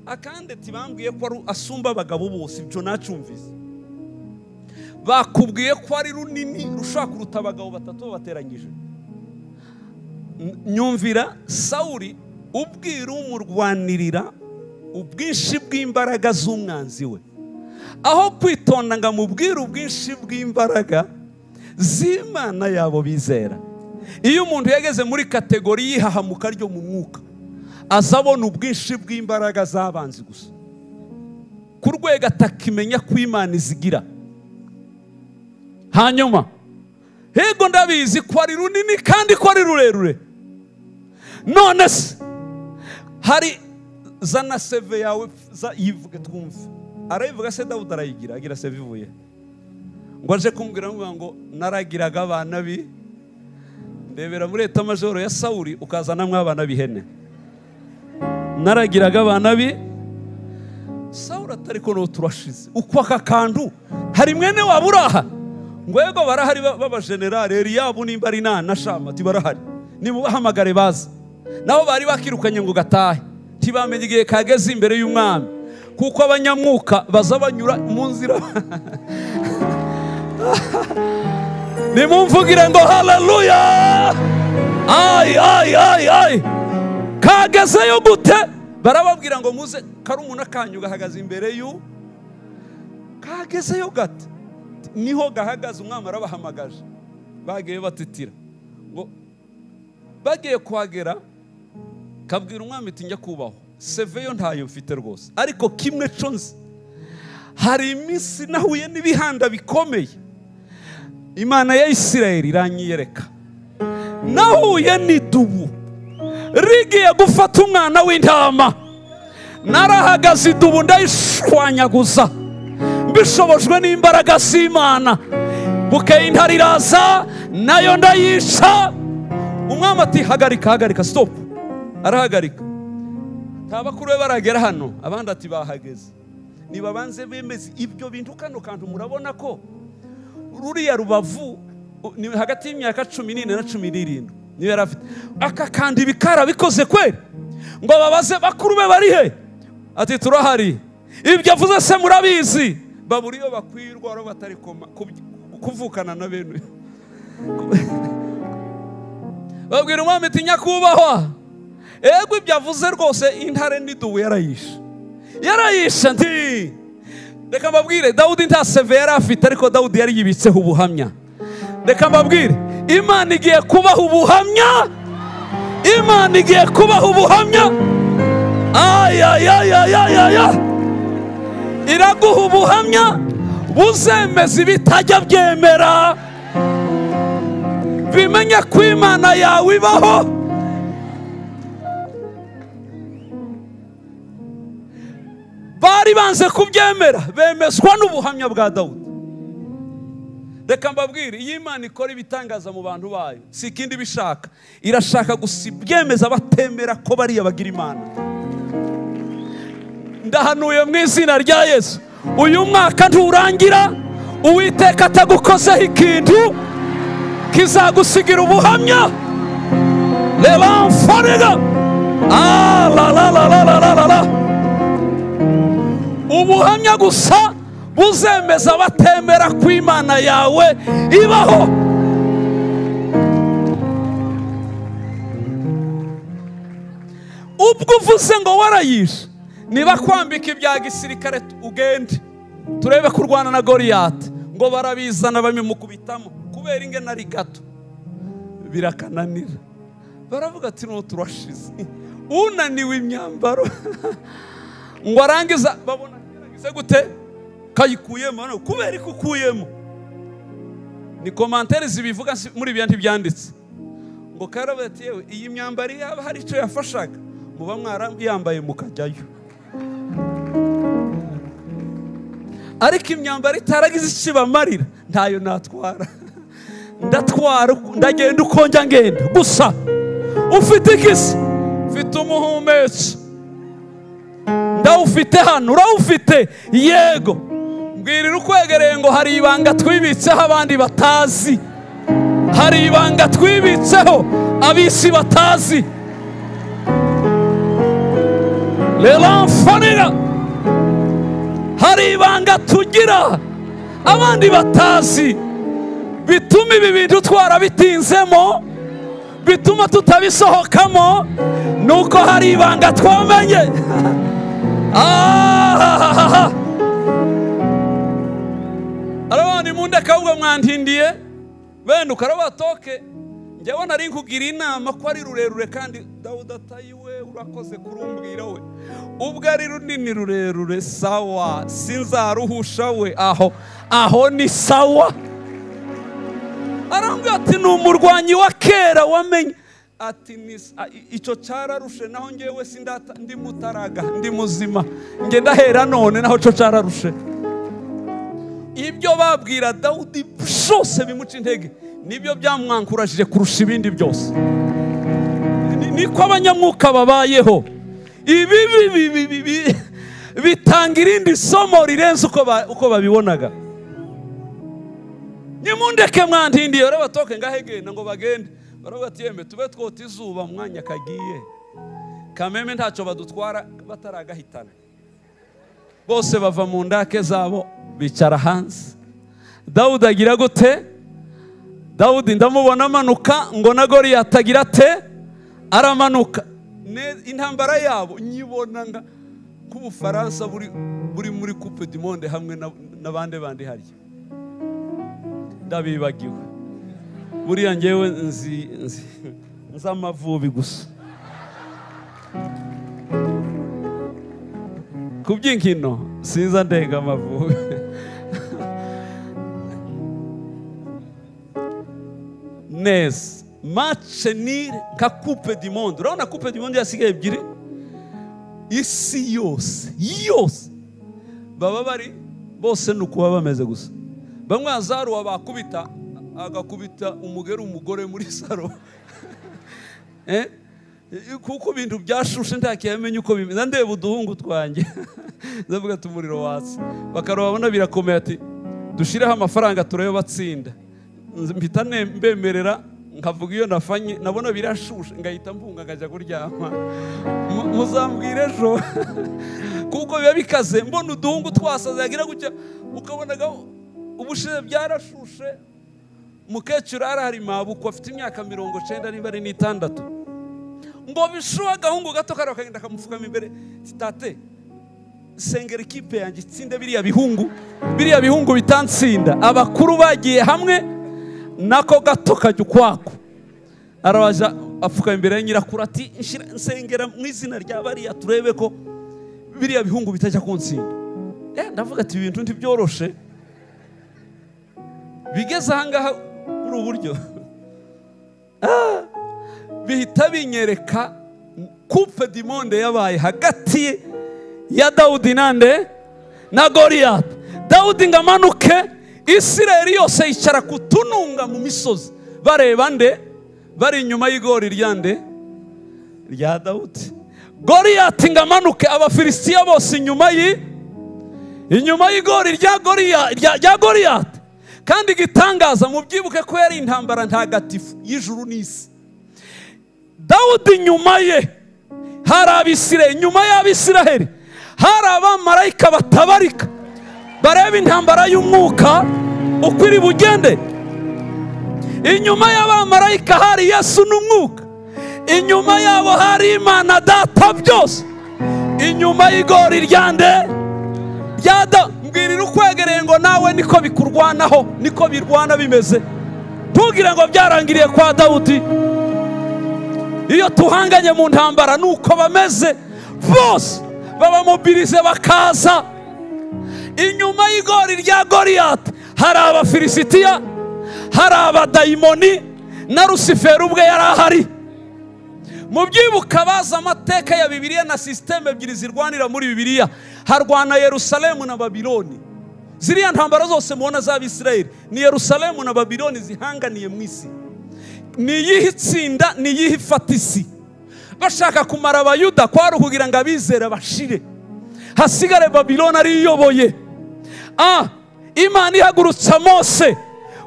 akande tibambwiye ko asumba abagabo bose, ibyo nacumvise. Bakubwiye ko ari runini rushaka kuruta abagabo 3 bateranyije. Nyumvira Sawuli ubwira umurwanirira ubwinshi bw'imbaraga z'umwanzi we, aho kwitonda ngo amubwire ubwinshi bw'imbaraga z'Imana yabo bizera. Iyo umuntu yageze muri kategori yihahamuka ryo mu mwuka, azabona ubwinshi bw'imbaraga z'abanzi gusa, ku rwego atakimenya ko Imana izigira. Hanyuma hego ndabizi ko ari runini kandi ko ari rurerure. None se hari zana seve yawe yivuge twumve. Arayivuga se Dawudi arayigira, agira seve ivuye. Ngo aje kumbwira ngo naragiraga abana bi, ndebera muri eta majoro ya Sawuli ukazana mwabana bihene. Naragiraga abana bi Sawuli atari ko no turashize. Uko akakandu hari mwene waburaha. Ngwego barahari baba general Eliyabu nimba ari na Shama tibarahari. Nimubahamagare baza. Nabo bari bakirukanye ngo gatahe. Tibamenye igihe kageze imbere y'umwami. Kuko abanyamwuka baza banyura mu nzira. nimumvugire ngo haleluya. Ay kagezeyo gute? Barababwira ngo muze, karumuna kanyu gahagaze imbere y'u. Kagezeyo gate niho gahagaze, umwami arabahamagaje. Bagiye batitira ngo bagiye kuhagera, kabwira umwami ati njya kubaho, seveyo ntayo mfite rwose, ariko kimwe conzi, hari iminsi nahuye n'ibihanda bikomeye Imana ya Isirayeli iranyiyereka. Nahuye n'idubu rigiye gufata umwana w'intama, narahagaze idubu ndayishwanyaguza mbishobojwe n'imbaraga z'Imana. Bukeye intare iraza nayo ndayisha. Umwami ati hagarika, stop. Arahagarika. Abakuru be baragera hano, abandi ati bahageze. Niba banze bemeze ibyo bintu kano kantu murabona ko ruriya rubavu ni hagati y'imyaka 14 na 17 niyo yarafite. Aka kandi bikara bikoze kweli ngo babaze bakuru be bari he? Ati turahari. Ibyo avuze se murabizi? Baburiyo bakwirwa ro batari kuvukana na bene. Babwira umwami ati nyakubahwa, ego ibyo avuze rwose intare n'idubu yarayisha nti. Reka mbabwire, Dawudi nta seve yari afite, ariko Dawudi yari yibitseho ubuhamya. Reka mbabwire, Imana igiye kubaho ubuhamya. Imana igiye kubaho ubuhamya. Iraguha ubuhamya buzemeza ibitajya byemera. Bimenye ko Imana yawe ibaho. Bari banze kubyemera, bemezwa n'ubuhamya bwa Dawudi. Reka mbabwire, iyi Imana ikora ibitangaza mu bantu bayo, si ikindi bishaka. Irashaka gusa byemeza batemera ko bariya bagira Imana. Ndahanuye mu izina rya Yesu, uyu mwaka nturangira Uwiteka atagukozeho ikintu kizagusigira ubuhamya. Reba mfariga. Ubuhamya gusa buzemeza batemera ko Imana yawe ibaho. Ubwo uvuze ngo warayishe, niba kwambika ibya gisirikare ugende turebe kurwana na Goliyati, ngo barabizana bamimukubitamo kubera ingene ari gato, birakananira. Baravuga ati no turashize, unaniwe imyambaro. Ngo arangiza babona yaragize gute? Kayikuyemo. Kubera ikukuyemo, ni commentaire zibivuga muri bya ntibyanditse. Ngo karabe ati yewe iyi myambaro yaba hari icyo yafashaga, muba mwarayambaye mukajyayo. Ariko imyambaro itaragize ikibamarira ntayo natwara. Ndatwara ndagenda uko njya ngenda. Gusa ufite ikisi, ufite umuhumetso, ndawufite hano, urawufite? Yego. Mbwirira ukwegereye ngo hari ibanga twibitseho abandi batazi. Hari ibanga twibitseho abisi batazi. Lelanfanira. Hari ibanga tugira abandi batazi, bituma ibi bintu twarabitinzemo, bituma tutabisohokamo. Nuko hari ibanga twamenye. Arabandi mundeka ahubwo mwantindiye bene ukarabatoke. Njyewe nari nkugira inama ko ari rurerure, kandi Dawudi atayiwe urakoze kurumbwira we. Ubwo ari runini rurerure sawa, sinzaruhusha we, aho ni sawa. Arambwira ati ni umurwanyi wa kera wamenye. Ati icyo cyararushe, naho ngewe sindata ndi mutaraga, ndi muzima, nge ndahera none naho cyo cyararushe. Ibyo babwira Dawudi byose bimuca intege, nibyo byamwankurajije kurusha ibindi byose. Niko abanyamwuka babayeho. Ibi bitanga irindi somo rirenze uko babibonaga. Nimundeke mwantindiye rero batoke ngahegenda ngo bagende. Baravuga ati yembe tube twota izuba mwanya kagiye. Kameme ntacyo badutwara bataragahitana. Bose bava mu ndake zabo bicara hanze. Dawudi agira gute? Dawudi ndamubona amanuka ngo na Goliyati agira ate aramanuka. Intambara yabo nyibona nga k'Ubufaransa buri muri Coupe du Monde hamwe n'abandi bandi harya. Ndabibagiwe. Buriya ngewe nzi Amavubi gusa. Kuby'inkino sinza ndenga Amavubi. Neza match nil nka Coupe du Monde. Urabona Coupe du Monde yasigaye ebyiri, isi yose baba bari bose nukuba bameze gusa. Bamwe Azaru wabakubita agakubita umugore muri saro kuko ibintu byashushe ntakiyamenye uko bimeze. Ndeba uduhungu twanjye ndavuga tumuriro watse, bakarobabona birakomeye ati dushireho amafaranga turayo batsinda. Mpita mbemerera nkavuga iyo nafanye nabona birashushe ngahita mbunga ngajya kuryama. Muzambwire ejo kuko biba bikaze, mbona uduhungu twasaze yagira gutya ukabonaga ubushize byarashushe. Mukecuru arahari mabuko afite imyaka 90 niba ari n'itandatu, ngo bishuwa gahungu gato karakagenda kamufukama imbere, tate sengera ikipe yanjye itsinde biriya bihungu bitantsinda. Abakuru bagiye hamwe nako gato kajya ukwako, arabaja afuka imbere ya nyirakuru ati nsengera mu izina rya bariya turebe ko biriya bihungu bitajya kuntsinda. Ndavuga ati ibintu ntibyoroshe bigeze ahangaha muri uburyo. Bihita binyereka Coupe du Monde yabaye hagati ya Dawudi na Goliyati. Dawudi ngamanuke, Isirayeli yose yicara kutununga mu misozi bareba bari inyuma y'igori rya Dawudi. Goliyati ngamanuke, Abafilisitiya bose inyuma y'igori rya Goliyati. Kandi gitangaza mu byibuke ko yari intambara ntagatifu y'ijuru n'isi. Dawudi nyuma ye hari Abisirayeli, nyuma y'Abisirayeli hari abamarayika batabarika bareba intambara y'umwuka uko iri bugende. Inyuma y'abamarayika hari Yesu n'umwuka, inyuma yabo hari Imana Data byose, inyuma y'igori rya mbwirira ukwegereye ngo nawe niko bikurwanaho, niko birwana bimeze. Tugire ngo byarangiriye kwa Dawudi. Iyo tuhanganye mu ntambara nuko bameze bose, baba mobilize bakaza. Inyuma y'igori rya Goliyati hari Abafilisitiya, hari abadayimoni na Rusiferi ubwe yari ahari. Mu byibuka baza amateka ya Bibiliya na systeme ebyiri zirwanira muri Bibiliya, harwana Yerusalemu na Babiloni. Ziriya ntambara zose mubona z'Abisirayeli ni Yerusalemu na Babiloni zihanganiye mu isi. Ni yihitsinda ni yihifatisi. Bashaka kumara Abayuda kwari kugira ngo abizera bashire, hasigare Babiloni ari iyoboye. Imana ihagurutsa Mose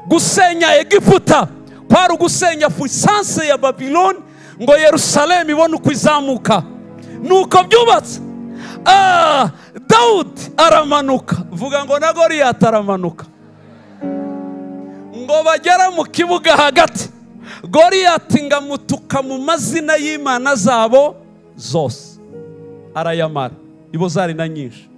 gusenya Egiputa, kwari gusenya puissance ya Babiloni ngo Yerusalemu ibone uko izamuka. Nuko byubatse. Dawudi aramanuka, vuga ngo na Goliyati aramanuka, ngo bagera mu kibuga hagati. Goliyati ngamutuka mu mazina y'Imana zabo zose arayamara, ibo zari na nyinshi.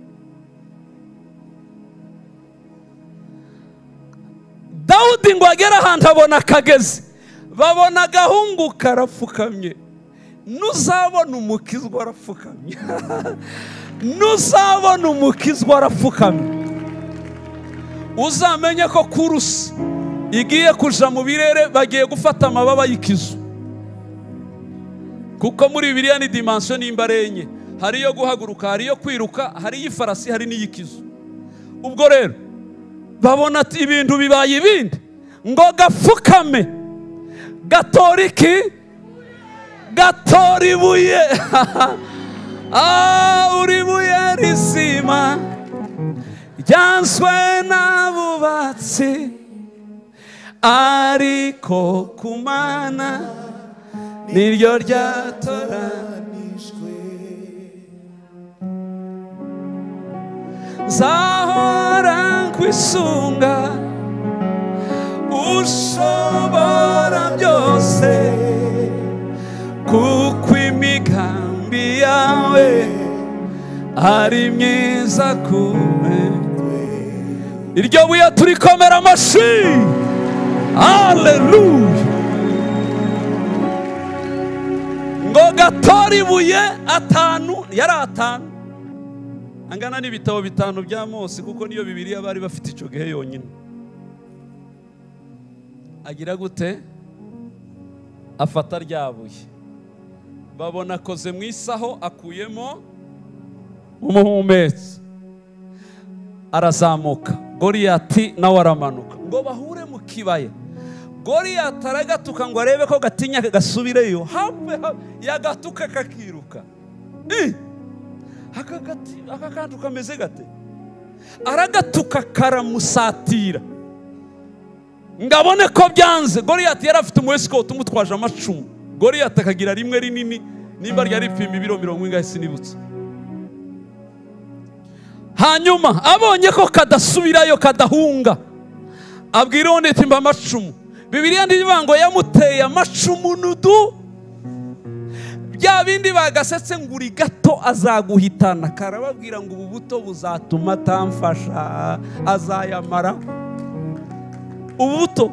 Dawudi ngo agera ahantu abona kagezi, babona agahungu karapfukamye. Nuzabona umukizwa arapfukamye. Nuzabona umukizwa arapfukamye, uzamenye ko kurusi igiye kuja mu birere, bagiye gufata amababa y'ikizu. Kuko muri Bibiliya ni dimension n'imbare enye, hari iyo guhaguruka, hari iyo kwiruka, hari y'ifarasi, hari n'iyikizu. Ubwo rero babona ati ibintu bibaye ibindi, ngo gapfukame gatoriki gatora ibuye. Uri buye rizima ryanswe n'abubatsi, ariko ku Mana niryo ryatoranijwe. Nzahora nkwisunga ushobora byose kuko imigambi yawe ari myiza kure. Iryo buye turikomera amashyi. Haleluya. Ngo gatora ibuye atanu, yari atanu angana n'ibitabo bitanu bya Mose, kuko niyo Bibiliya bari bafite icyo gihe yonyine. Agira gute? Afata rya buye, babona akoze mu isaho, akuyemo umuhumetso, arazamuka. Goliyati nawe aramanuka ngo bahure mu kibaya. Goliyati aragatuka ngo arebe ko gatinya gasubireyo, habe yagatuka kakiruka. Aka kantu kameze gate? Aragatuka karamusatira, ngabone ko byanze. Goliyati yari afite umuwesikoti umutwaje amacumu. Goliyati akagira rimwe rinini, nimba ryari ripima ibiro 70 sinibutse. Hanyuma abonye ko kadasubirayo, kadahunga, abwira undi ati mba amacumu. Bibiliya ndivuga ngo yamuteye amacumu nudu, bya bindi bagasetse ngo uri gato azaguhitana. Karababwira ngo ubu buto buzatuma atamfasha, azayamara. Ubu buto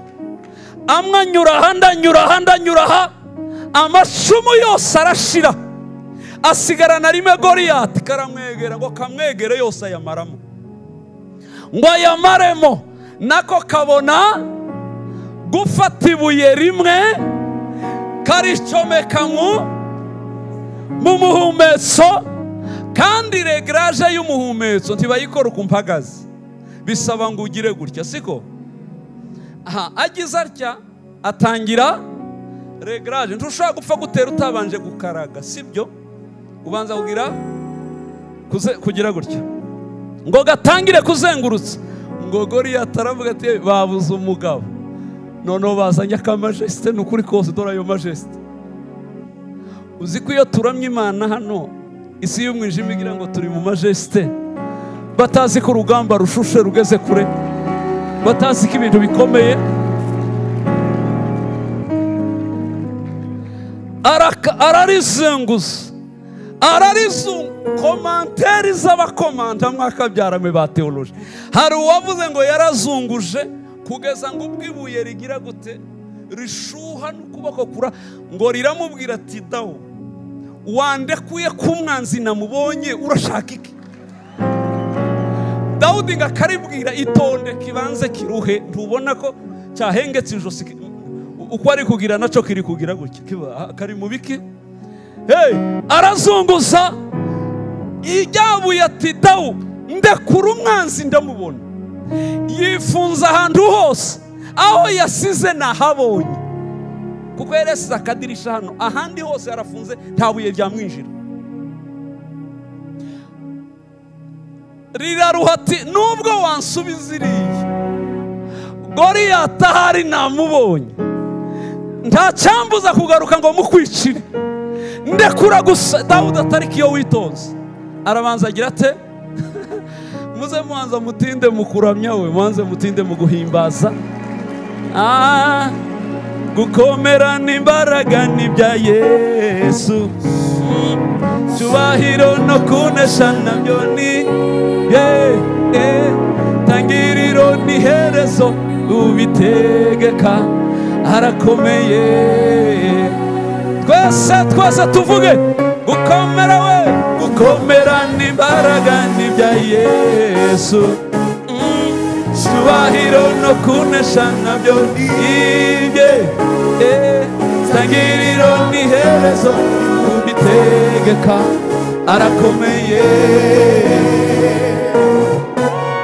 amwanyura handa, amacumu yose arashira, asigarana rimwe. Goliyati karamwegera ngo kamwegere yose ayamaramo. Ngo ayamaremo nako kabona gufata ibuye rimwe karicomeka mu muhumetso, kandi regaraje y'umuhumetso ntibayikora ukumpagaze, bisaba ngo ugire gutya, siko? Agize atya atangira regaraje. Ntushobora gupfa gutera utabanje gukaraga, sibyo? Ubanza kugira gutya ngo gatangire kuzengurutsa. Ngo Goliyati aravuga ati babuze umugabo, noneho bazanye akamajesite. Nukuri kose dore ayo majesite. Uzi ko iyo turamye Imana hano isi y'umwijima igira ngo turi mu majesite, batazi ko urugamba rushushe rugeze kure, batazi ko ibintu bikomeye. Ararizenguza, komanteri z'abakomanda mwakabyarame ba teoloji. Hari uwavuze ngo yarazunguje kugeza ngo ubwibuye rigira gute, rishuha n'ukuboko kura, ngo riramubwira ati dawo, wandekuye ku mwanzi namubonye, urashaka iki? Dawudi ngo akaribwira, itonde kibanze kiruhe, ntubona ko cyahengetse ijosi, uko ari kugira nacyo kiri kugira gutya, kari mu biki? Arazunguza ijyabuye ati dawo, ndekura umwanzi ndamubona. Yifunza ahantu hose, aho yasize nahabonye, kuko yaresize akadirisha hano, ahandi hose yarafunze nta buye ryamwinjira. Riraruha ati nubwo wansubiza iriya, Goliyati ahari namubonye, nta cyambuza kugaruka ngo mukwicire, ndekura gusa. Dawudi atariki iyo witonze, arabanza agira ate? Muze mwanza mutinde mu kuramya we, mwanze mutinde mu guhimbaza. Gukomera n'imbaraga n'ibya Yesu, cyubahiro no kunesha nabyo ni tangiriro n'iherezo ubitegeka, arakomeye. Twese tuvuge gukomera we, gukomera n'imbaraga n'ibya Yesu, cyubahiro no kunesha nabyo nibye, tangiriro n'iherezo ubitegeka, arakomeye.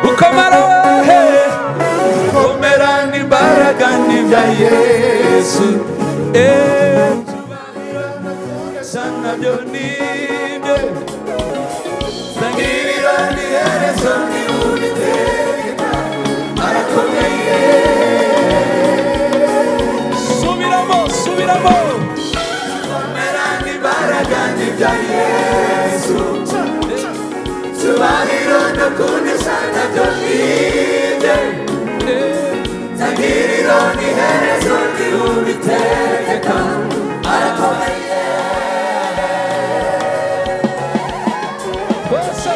Gukomera we, gukomera n'imbaraga n'ibya Yesu, cyubahiro no kunesha nabyo nibye, tangiriro n'iherezo ubitegeka, arakomeye. Subiramo. Gukomera n'imbaraga n'ibya Yesu, cyubahiro no kunesha nabyo nibye, tangiriro n'iherezo ry'Uwiteka arakomeye. twese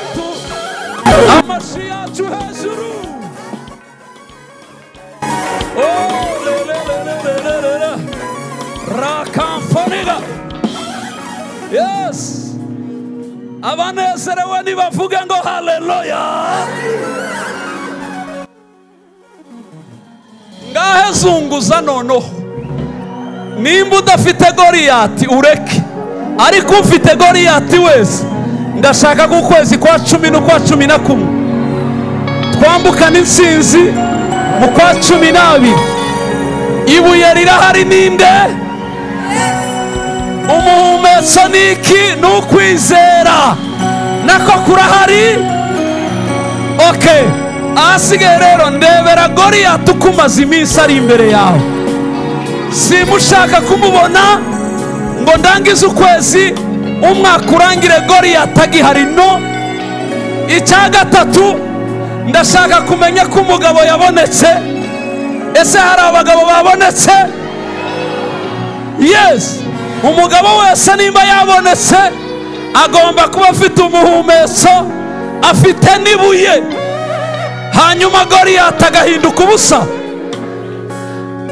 amashi yacu hejuru. Rakamfoniga. Yes. Abanezerewe nibavuge ngo haleluya. Ngahe zunguza noneho. Nimba udafite Goliyati ureke, ariko ufite Goliyati wese ndashaka ko ukwezi kwa 10 n'ukwa 11 twambukana insinzi mu kwa 12. Ibuye rirahari ninde? Umuhumetso niki? N'ukwizera nako kurahari. Okay, asigaye rero ndebera Goliyati ukumaze iminsi ari imbere yawe. Simushaka kumubona ngo ndangize ukwezi umwaka urangire Goliyati agihari. No. Icya gatatu, ndashaka kumenya ko umugabo yabonetse. Ese hari abagabo babonetse? Yes. Umugabo wese nimba yabonetse agomba kuba afite umuhumetso, afite n'ibuye, hanyuma Goliyati agahinduka ubusa.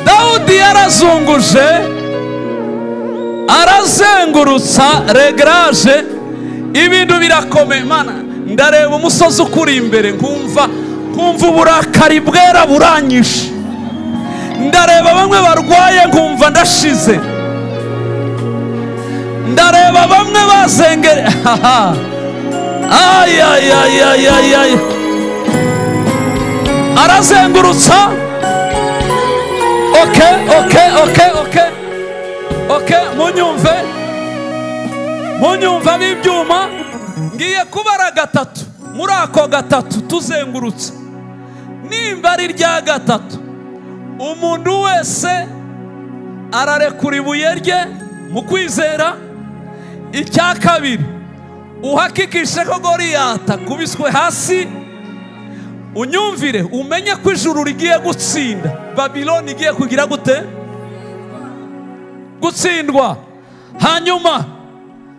Dawudi yarazunguje, arazengurutsa regraje, ibintu birakomeye. Mana, ndareba umusozi ukuri imbere nkumva uburakari bwera buranyishe. Ndareba bamwe barwaye nkumva ndashize. Ndareba bamwe bazengere. Ay ay ay ay ay ay. Arazengurutsa. Okay, munyumva b'ibyuma. Ngiye kubara gatatu. Muri ako gatatu tuzengurutse, nimba ari rya gatatu, umuntu wese ararekura ibuye rye mu kwizera. Icya kabiri, uhakikishe ko Goliyati kubiswe hasi. Unyumvire, umenye ko ijuru rigiye gutsinda, Babiloni igiye kugira gute? Gutsindwa. Hanyuma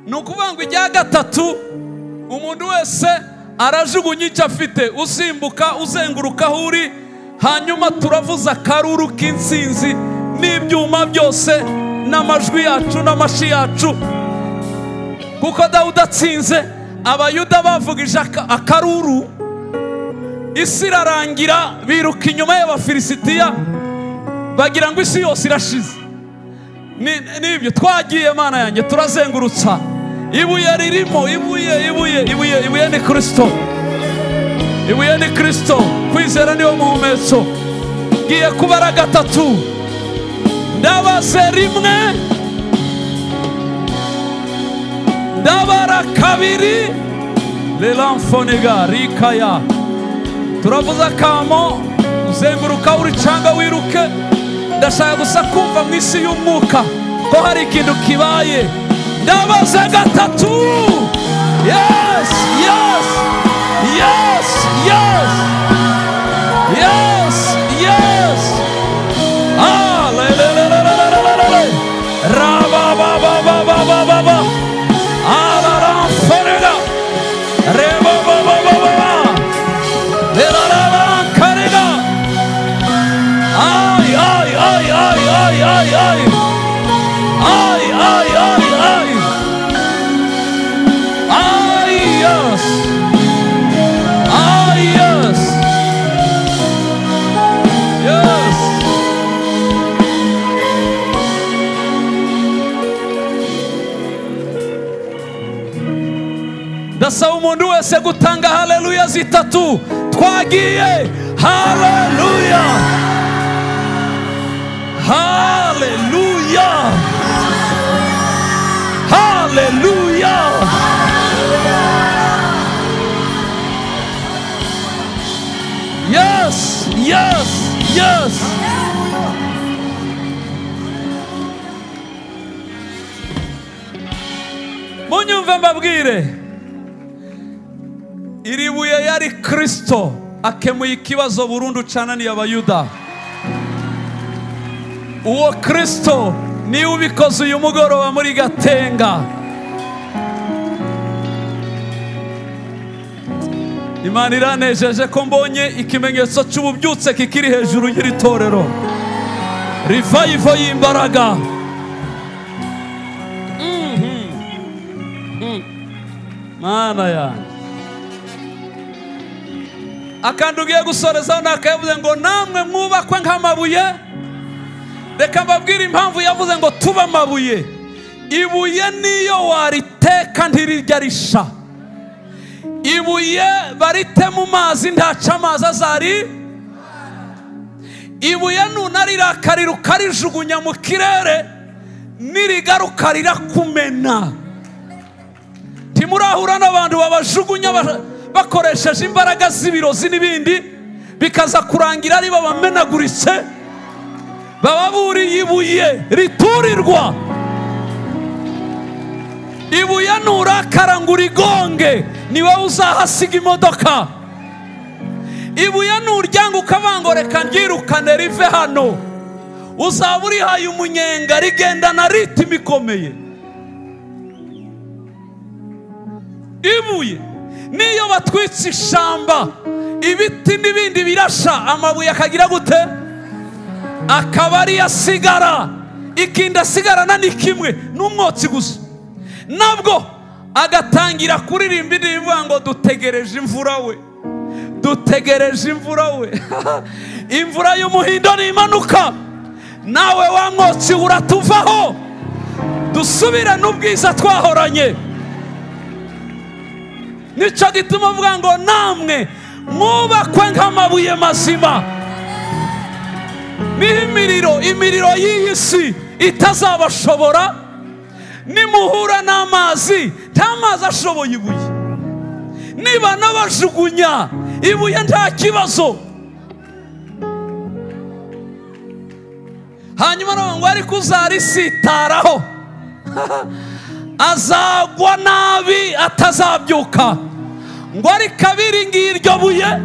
nukuvuga ngo ijya gatatu, umuntu wese arajugunya icyo afite, usimbuka uzenguruka aho uri, hanyuma turavuza akaruru k'insinzi n'ibyuma byose n'amajwi yacu n'amashi yacu. Kuko Dawudi atsinze, abayuda bavugije akaruru, isi irarangira, biruka inyuma y'Abafilisitiya bagira ngo isi yose irashize. Nibyo twagiye, mana yanjye, turazengurutsa. Ibuye ririmo, ibuye ni Kristo. Ibuye ni Kristo. Kwizera niwo muhumetso. Ngiye kubara gatatu, ndabaze rimwe, ndabara kabiri. Lelamfoniga rikaya. Turavuza kamo, uzenguruka uri canga wiruke. Ndashaka gusa kumva mu isi y'umwuka ko hari ikintu kibaye. Ndabaze gatatu. Yes, yes, yes, yes, yes, yes. Rabababababababa. Alaramfonega. Rebababababa. Lelalalankarega. Ay, ay, ay, ay, ay, ay, ay. Ay, ay, ay, ay. Ay, yes. Ay, yes. Yes. Ndasaba umuntu wese gutanga haleluya zitatu. Twagiye. Haleluya. Hallelujah! Hallelujah! Yes, yes, yes. Munyumve mbabwire, iri buye yari Kristo akemuye ikibazo burundu cananiye Abayuda. uwo Kristo niwe ubikoze uyu mugoroba muri Gatenga. Imana iranejeje ko mbonye ikimenyetso cy'ububyutse kikiri hejuru y'iri torero. Revival y'imbaraga. Mana yanjye. Akandi ugiye gusorezaho nakavuze ngo namwe mwubakwe nk'amabuye. Reka mbabwire impamvu yavuze ngo tuba amabuye. Ibuye niyo wariteka ntirijya risha. Ibuye barite mu mazi ntaca amazi azari. Ibuye nunarirakarira ukarijugunya mu kirere nirigaruka rirakumena. Timurahura n'abantu babajugunya bakoresheje imbaraga z'ibirozi n'ibindi bikaza kurangira ari babamenaguritse. Bababuriye ibuye riturirwa. Ibuye nurakara ngo urigonge niwe uzahasiga imodoka. Ibuye nuryanga ukabangoreka ndyirukane rive hano, uzaba urihaye umunyenga rigendana ritimi ikomeye. Ibuye niyo batwitse ishamba ibiti n'ibindi birasha, amabuye akagira gute? Akaba ari yasigara. Ikindi asigarana ni kimwe n'umwotsi gusa. Nabwo agatangira kuririmba indirimbo ngo dutegereje imvura we, dutegereje imvura we. Imvura y'umuhindo nimanuka nawe wa mwotsi uratuvaho, dusubire n'ubwiza twahoranye. Nico gituma avuga ngo namwe mwubakwe nk'amabuye mazima. Niho imiriro y'iyi si itazabashobora. Nimuhura n'amazi nta mazi ashoboye ibuye. Niba nabajugunya ibuye nta kibazo. Hanyuma ngo ariko uzarisitaraho azagwa nabi atazabyuka. Ngo ari kabiri ngiryo buye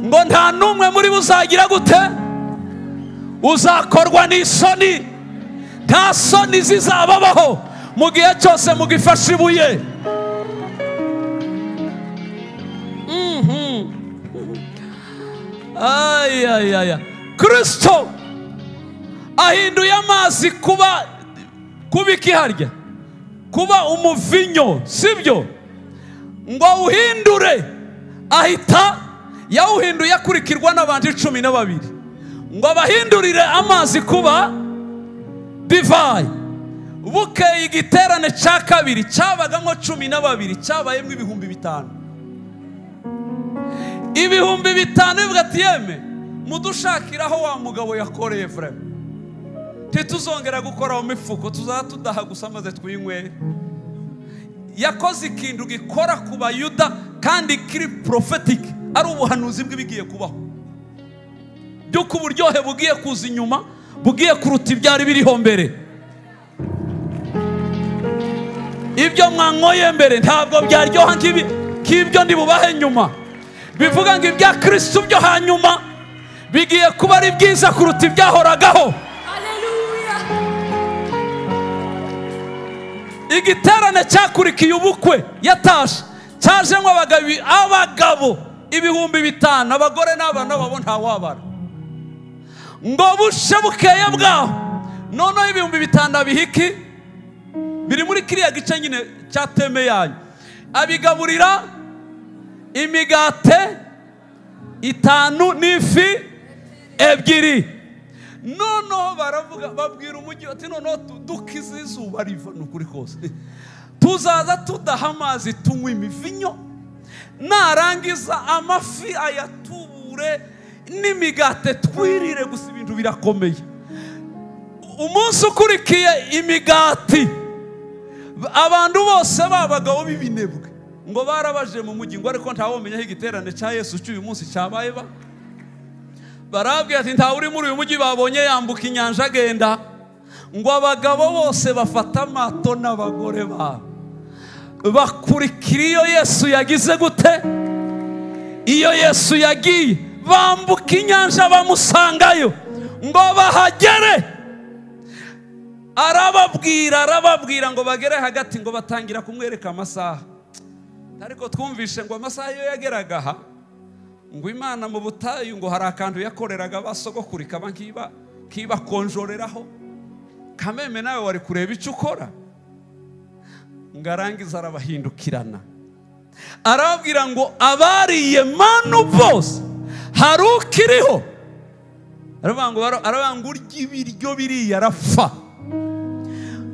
ngo nta numwe muri buzagira gute? Uzakorwa n'isoni. Nta soni zizababaho mu gihe cyose mugifashe ibuye. Kristo ahinduye amazi kuba ikiharya, kuba umuvinyo, sibyo? Ngo uhindure, ahita yawuhinduye akurikirwa n'abandi 12. Ngo abahindurire amazi kuba divayi. Bukeye igiterane cya kabiri cyabagamo 12 cyabayemo 5,000. 5,000 bivuga ati yeme mudushakiraho wa mugabo yakoreye frere, tituzongera gukora mu mifuko, tuzatudaha gusa maze twinywere. Yakoze ikintu gikora ku Bayuda kandi kiri prophetic, ari ubuhanuzi bw'ibigiye kubaho, byo ku buryohe bugiye kuza inyuma, bugiye kuruta ibyari biriho mbere. Ibyo mwanyoye mbere ntabwo byaryoha nk'ibyo ndi bubahe nyuma. Bivuga ngo ibya Kristo byo hanyuma bigiye kuba ari byiza kuruta ibyahoragaho. Igiterane cyakurikiye ubukwe yatashe cyajemo abagabo 5,000, abagore n'abana babo nta wabara. Ngo bushe bukeye bwaho noneho 5,000 bihiki biri muri kiriya gice nyine cya teme yanyu. Abigaburira imigate 5 n'ifi 2. Noneho baravuga babwira umujyi ati noneho dukize izuba riva n'ukuri kose, tuzaza tudaha amazi tunywa imivinyo, narangiza amafi ayatubure n'imigate twirire gusa ibintu birakomeye. Umunsi ukurikiye imigati abantu bose babagabo b'ibinebwe ngo barabaje mu mujyi, ngo ariko ntawomenya igiterane cya Yesu cy'uyu munsi cyabaye ba. Barabwira ati nta uri muri uyu mujyi babonye yambuka inyanja agenda. Ngo abagabo bose bafata amato n'abagore babo bakurikira iyo Yesu yagize gute? Iyo Yesu yagiye bambuka inyanja bamusangayo. Ngo bahagere arababwira ngo bagere hagati, ngo batangira kumwereka amasaha. Ariko twumvishe ngo amasaha iyo yageraga aha, ngo Imana mu butayu ngo hari akantu yakoreraga basogokuri kaba kibakonjoreraho. Kameme nawe wari kureba icyo ukora. Ngarangiza arabahindukirana, arababwira ngo abariye manu bose hari ukiriho. Aravuga ngo urya ibiryo biriya arapfa.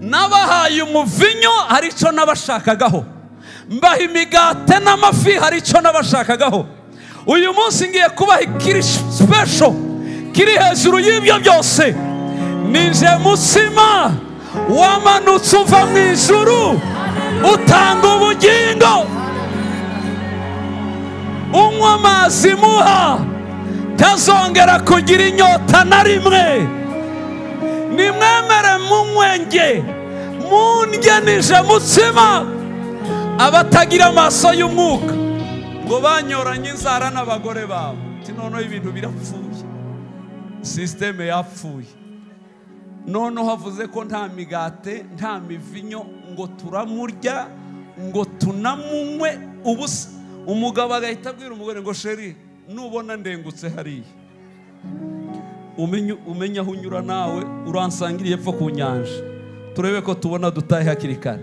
Nabahaye umuvinyo hari icyo nabashakagaho, mbaha imigate n'amafi hari icyo nabashakagaho. Uyu munsi ngiye kubaha ikiri special, kiri hejuru y'ibyo byose. Ninje mutsima wamanutse uva mu ijuru, utanga ubugingo. Unywa amazi muha, tazongera kugira inyota na rimwe. Nimwemere munywenge, mundye nije mutsima. Abatagira amaso y'umwuka ngo banyoranye inzara n'abagore babo. Noneho ibintu birapfuye, systeme yapfuye. Noneho havuze ko nta migate nta mivinyo, ngo turamurya ngo tunamunywe ubusa. Umugabo agahita abwira umugore ngo sheri, nubona ndengutse hariya umenye aho unyura, nawe uransangiriye epfo ku nyanja, turebe ko tubona dutahe hakiri kare.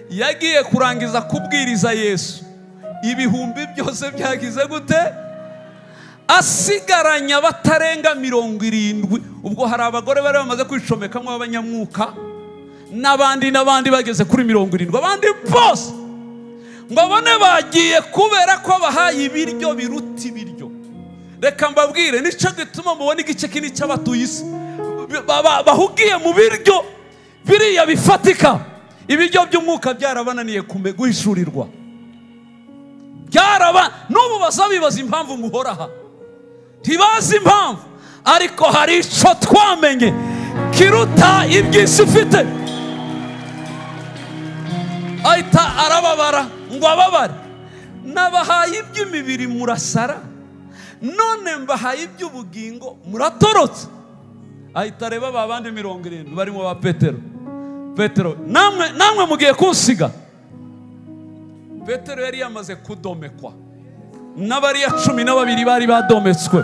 Yagiye kurangiza kubwiriza Yesu, ibihumbi byose byagize gute? Asigaranya batarenga 70. Ubwo hari abagore bari bamaze kwicomekamo abanyamwuka, n'abandi bageze kuri 70. Abandi bose ngo bone bagiye kubera ko bahaye ibiryo biruta ibiryo. Reka mbabwire, nico gituma mubona igice kinini cy'abatuye isi bahugiye mu biryo biriya bifatika. Ibiryo by'umwuka byarabananiye guhishurirwa. N'ubu bazabibaza impamvu muhora aha, ntibazi impamvu. Ariko hari icyo twamenye kiruta iby'isi ifite. Ahita arababara ngo ababare, nabahaye iby'imibiri murasara, none mbahaye iby'ubugingo muratorotse. Ahita areba babandi 70 barimo ba Petero, namwe mugiye kunsiga. Petero yari yamaze kudomekwa, n'abariya 12 bari badometswe.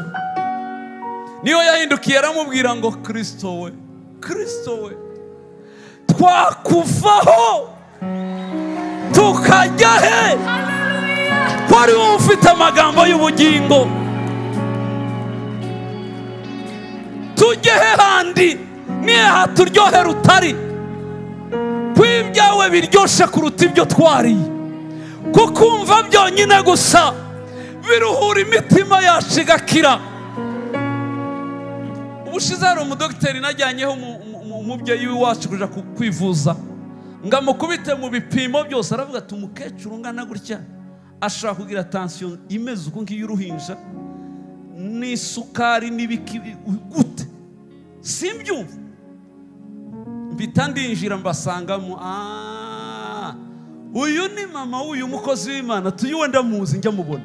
Niyo yahindukiye aramubwira ngo Kristo we, twakuvaho tukajya he? Kwari wowe ufite amagambo y'ubugingo, tujye he handi? Nihe haturyohera utari? Kwibyawe biryoshe kuruta ibyo twariye, kukumva byonyine gusa biruhura imitima yacu igakira. Ubushize hari umudokiteri najyanyeho umubyeyi wacu kuja kwivuza, ngamukubite mu bipimo byose, aravuga ati umukecuru ungana gutya ashaka kugira tension imeze uko ngiye uruhinja n'isukari n'ibiki gute, simbyumva. Mbita ndinjira mbasangamo, uyu ni mama w'uyu mukozi w'Imana, tuyuwe ndamuzi njya mubona.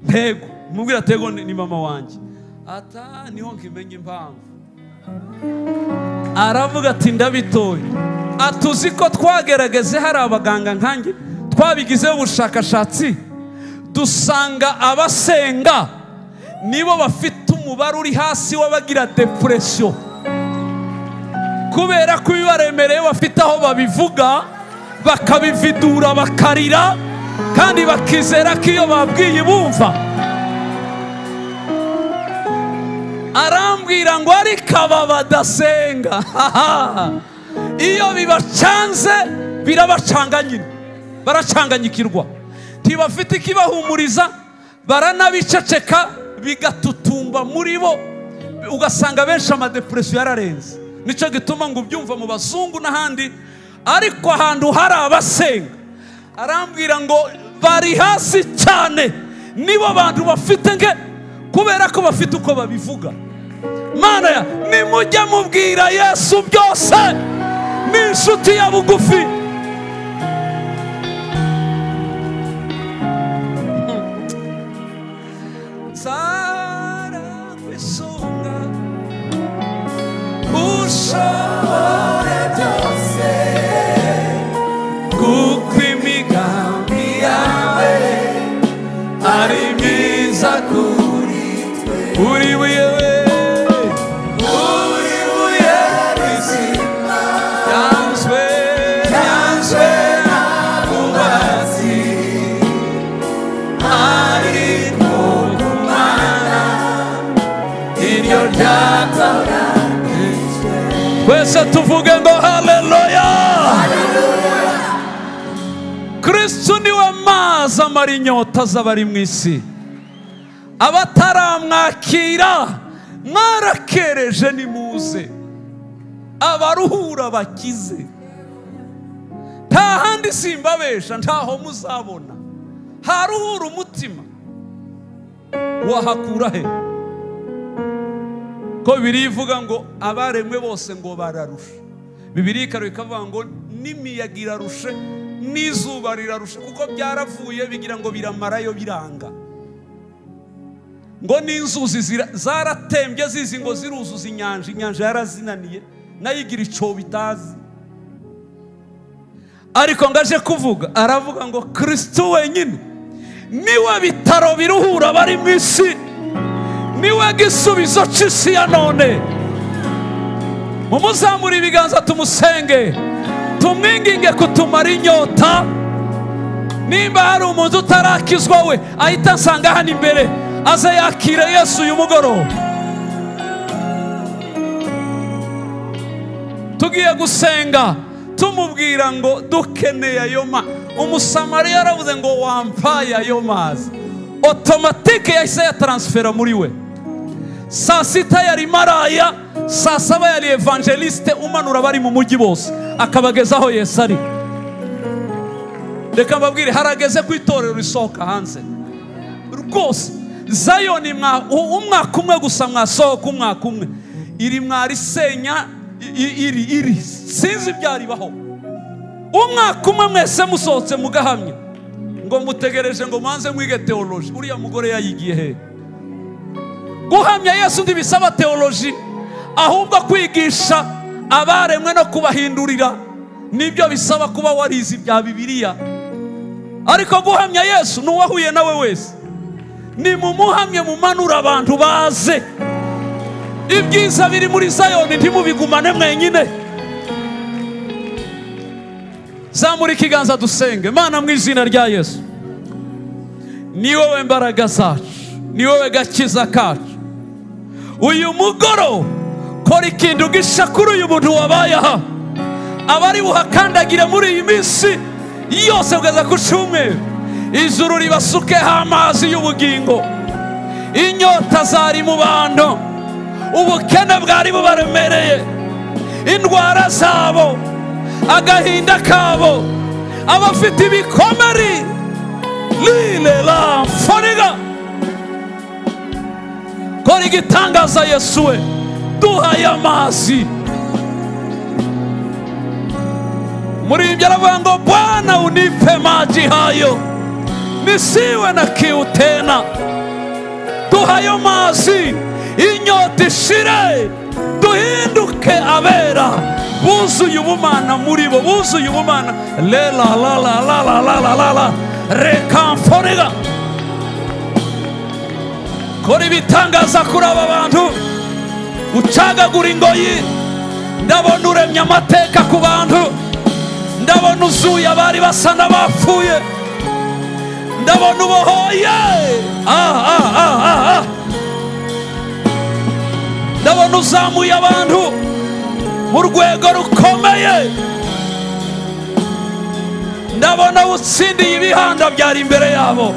Tego mubwira Tego ni mama wanjye. Ata niho nkimenye impamvu. Aravuga ati ndabitoye, atuzi ko twagerageze hari abaganga nkanjye twabigizeho ubushakashatsi, dusanga abasenga nibo bafite umubare uri hasi w'abagira depression, kubera ko bibaremereye bafite aho babivuga bakabividura bakarira, kandi bakizera ko iyo babwiye bumva. Arambwira ngo ariko aba badasenga iyo bibacanze birabacanga nyine, baracanganyikirwa, ntibafite ikibahumuriza, baranabiceceka bigatutumba muri bo, ugasanga benshi amadepression yararenze. Nico gituma ngo ubyumva mu bazungu n'ahandi, ariko ahantu hari abasenga arambwira ngo bari hasi cyane, nibo bantu bafite nge, kubera ko bafite uko babivuga. Mana ya nimujya mubwira Yesu byose, ni inshuti ya bugufi. Sara kwisunga ushobora twese tuvuge ngo haleluya. Kristo niwe mazi amara inyota z'abari mu isi. Abataramwakira mwarakereje nimuze, abaruhura bakize. Nta handi simbabesha, ntaho muzabona haruhura umutima. Wahakura he? Ko Bibiliya ivuga ngo abaremwe bose ngo bararusha. Bibiliya ikavuga ngo n'imiyaga irarushe n'izuba rirarushe, kuko byaravuye bigira ngo biramarayo biranga. Ngo n'inzuzi zaratembye zizi ngo ziruzuza inyanja, inyanja yarazinaniye nayo igira icyo bitazi. Ariko ngaje kuvuga, aravuga ngo Kristo wenyine niwe bitaro biruhura bari mu isi, niwe gisubizo cy'isi ya none. Mumuzamure ibiganza tumusenge, tumwinginge kutumara inyota. Nimba hari umuntu utarakizwa we ahita nsanga hano imbere, aze yakire Yesu uyu mugoroba. Tugiye gusenga tumubwira ngo dukeneye ayo mazi. Umusamariya yaravuze ngo wampaye ayo mazi, automatique yahise ya transfera muri we. Saa sita yari maraya, saa saba yari evangeliste umanura bari mu mujyi bose akabagezaho Yesu ari. Reka mbabwire, harageze ku itorero risohoka hanze rwose. Zayoni umwaka umwe gusa mwasohoka, umwaka umwe iri mwarisenya, iri sinzi byaribaho. Umwaka umwe mwese musohotse mugahamya ngo mutegereje ngo manze mwige theology. Uriya mugore yayigiye he? Guhamya Yesu ndibisaba theology, ahubwo kwigisha abaremwe no kubahindurira nibyo bisaba kuba warizi bya Bibiliya. Ariko guhamya Yesu nuwahuye nawe wese, ni mumuhamye mumanura abantu baze. Ibyiza biri muri Zayoni ntimubigumane mwenyine. Zamura ikiganza dusenge. Mana, mu izina rya Yesu, ni wowe mbaraga zacu, ni wowe gakiza kacu. Uyu mugoro kora ikintu gisha kuri uyu muntu wabaye aha, abari buhakandagire muri iyi minsi yose kugeza ku cyumweru. Ijuru ribasukeho amazi y'ubugingo. Inyota zari mu bantu, ubukene bwari bubaremereye, indwara zabo, agahinda kabo, abafite ibikomere lile la foniga. Kora igitangaza Yesu we, duhaye amazi. Muri ibyo aravuga ngo Bwana unipe maji hayo nisiwe na kiu tena. Duhaye mazi, inyota ishire, duhinduke abera, buzuye ubumana muri bo, buzuye ubumana. Lela la la la la la la la la rekamforiga. Kora ibitangaza kuri aba bantu, ucagagura ingoyi. Ndabona uremye amateka ku bantu, ndabona uzuye abari basa n'abapfuye, ndabona ubohoye. Ndabona uzamuye abantu mu rwego rukomeye, ndabona utsindiye ibihanda byari imbere yabo.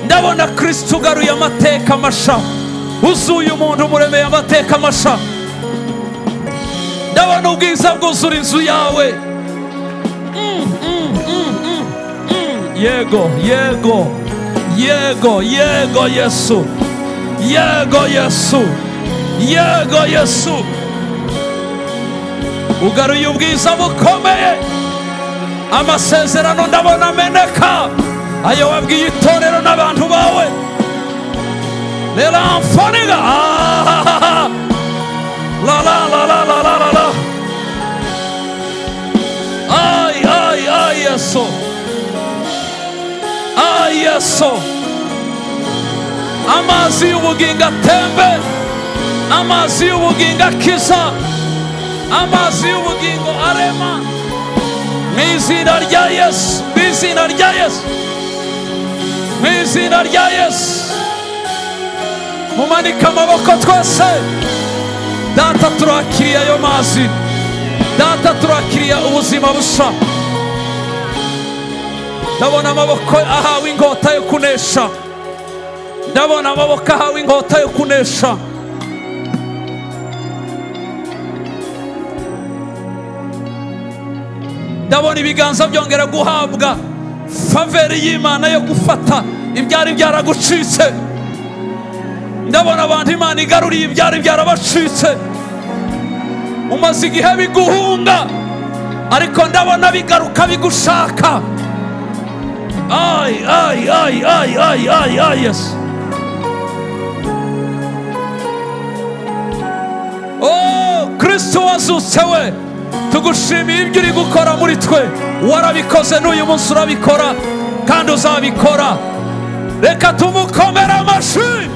Ndabona Kristo ugaruye amateka masha, uzuye umuntu muremeye amateka masha. Ndabona ubwiza bwuzura inzu yawe. Yego, yego, yego, yego Yesu, yego Yesu, yego Yesu. Ugaruye ubwiza bukomeye, amasezerano ndabona ameneka, ayo wabwiye itorero n'abantu bawe. Lela mfoniga. La la la la la la la la. Ay ay ay Yesu, ay Yesu. Amazi y'ubugingo atembe, amazi y'ubugingo akiza, amazi y'ubugingo arema. Mu izina rya Yesu, mu izina rya Yesu, mu izina rya Yesu. Mumanika amaboko twese. data turakiriye ayo mazi, data turakiriye ubuzima busha. Ndabona amaboko ahawe inkota yo kunesha, ndabona amaboko ahawe inkota yo kunesha. Ndabona ibiganza byongera guhabwa faveri y'Imana yo gufata ibyari byaragucitse. Ndabona abantu Imana igaruriye ibyari byarabacitse. Umaze igihe biguhunga, ariko ndabona bigaruka bigushaka. Ay, ay, ay, ay, ay, ay, ay, yes. Oh, Kristo wazutse we, tugushimiye ibyo uri gukora muri twe. Warabikoze n'uyu munsi urabikora kandi uzabikora. Reka tumukomere amashyi.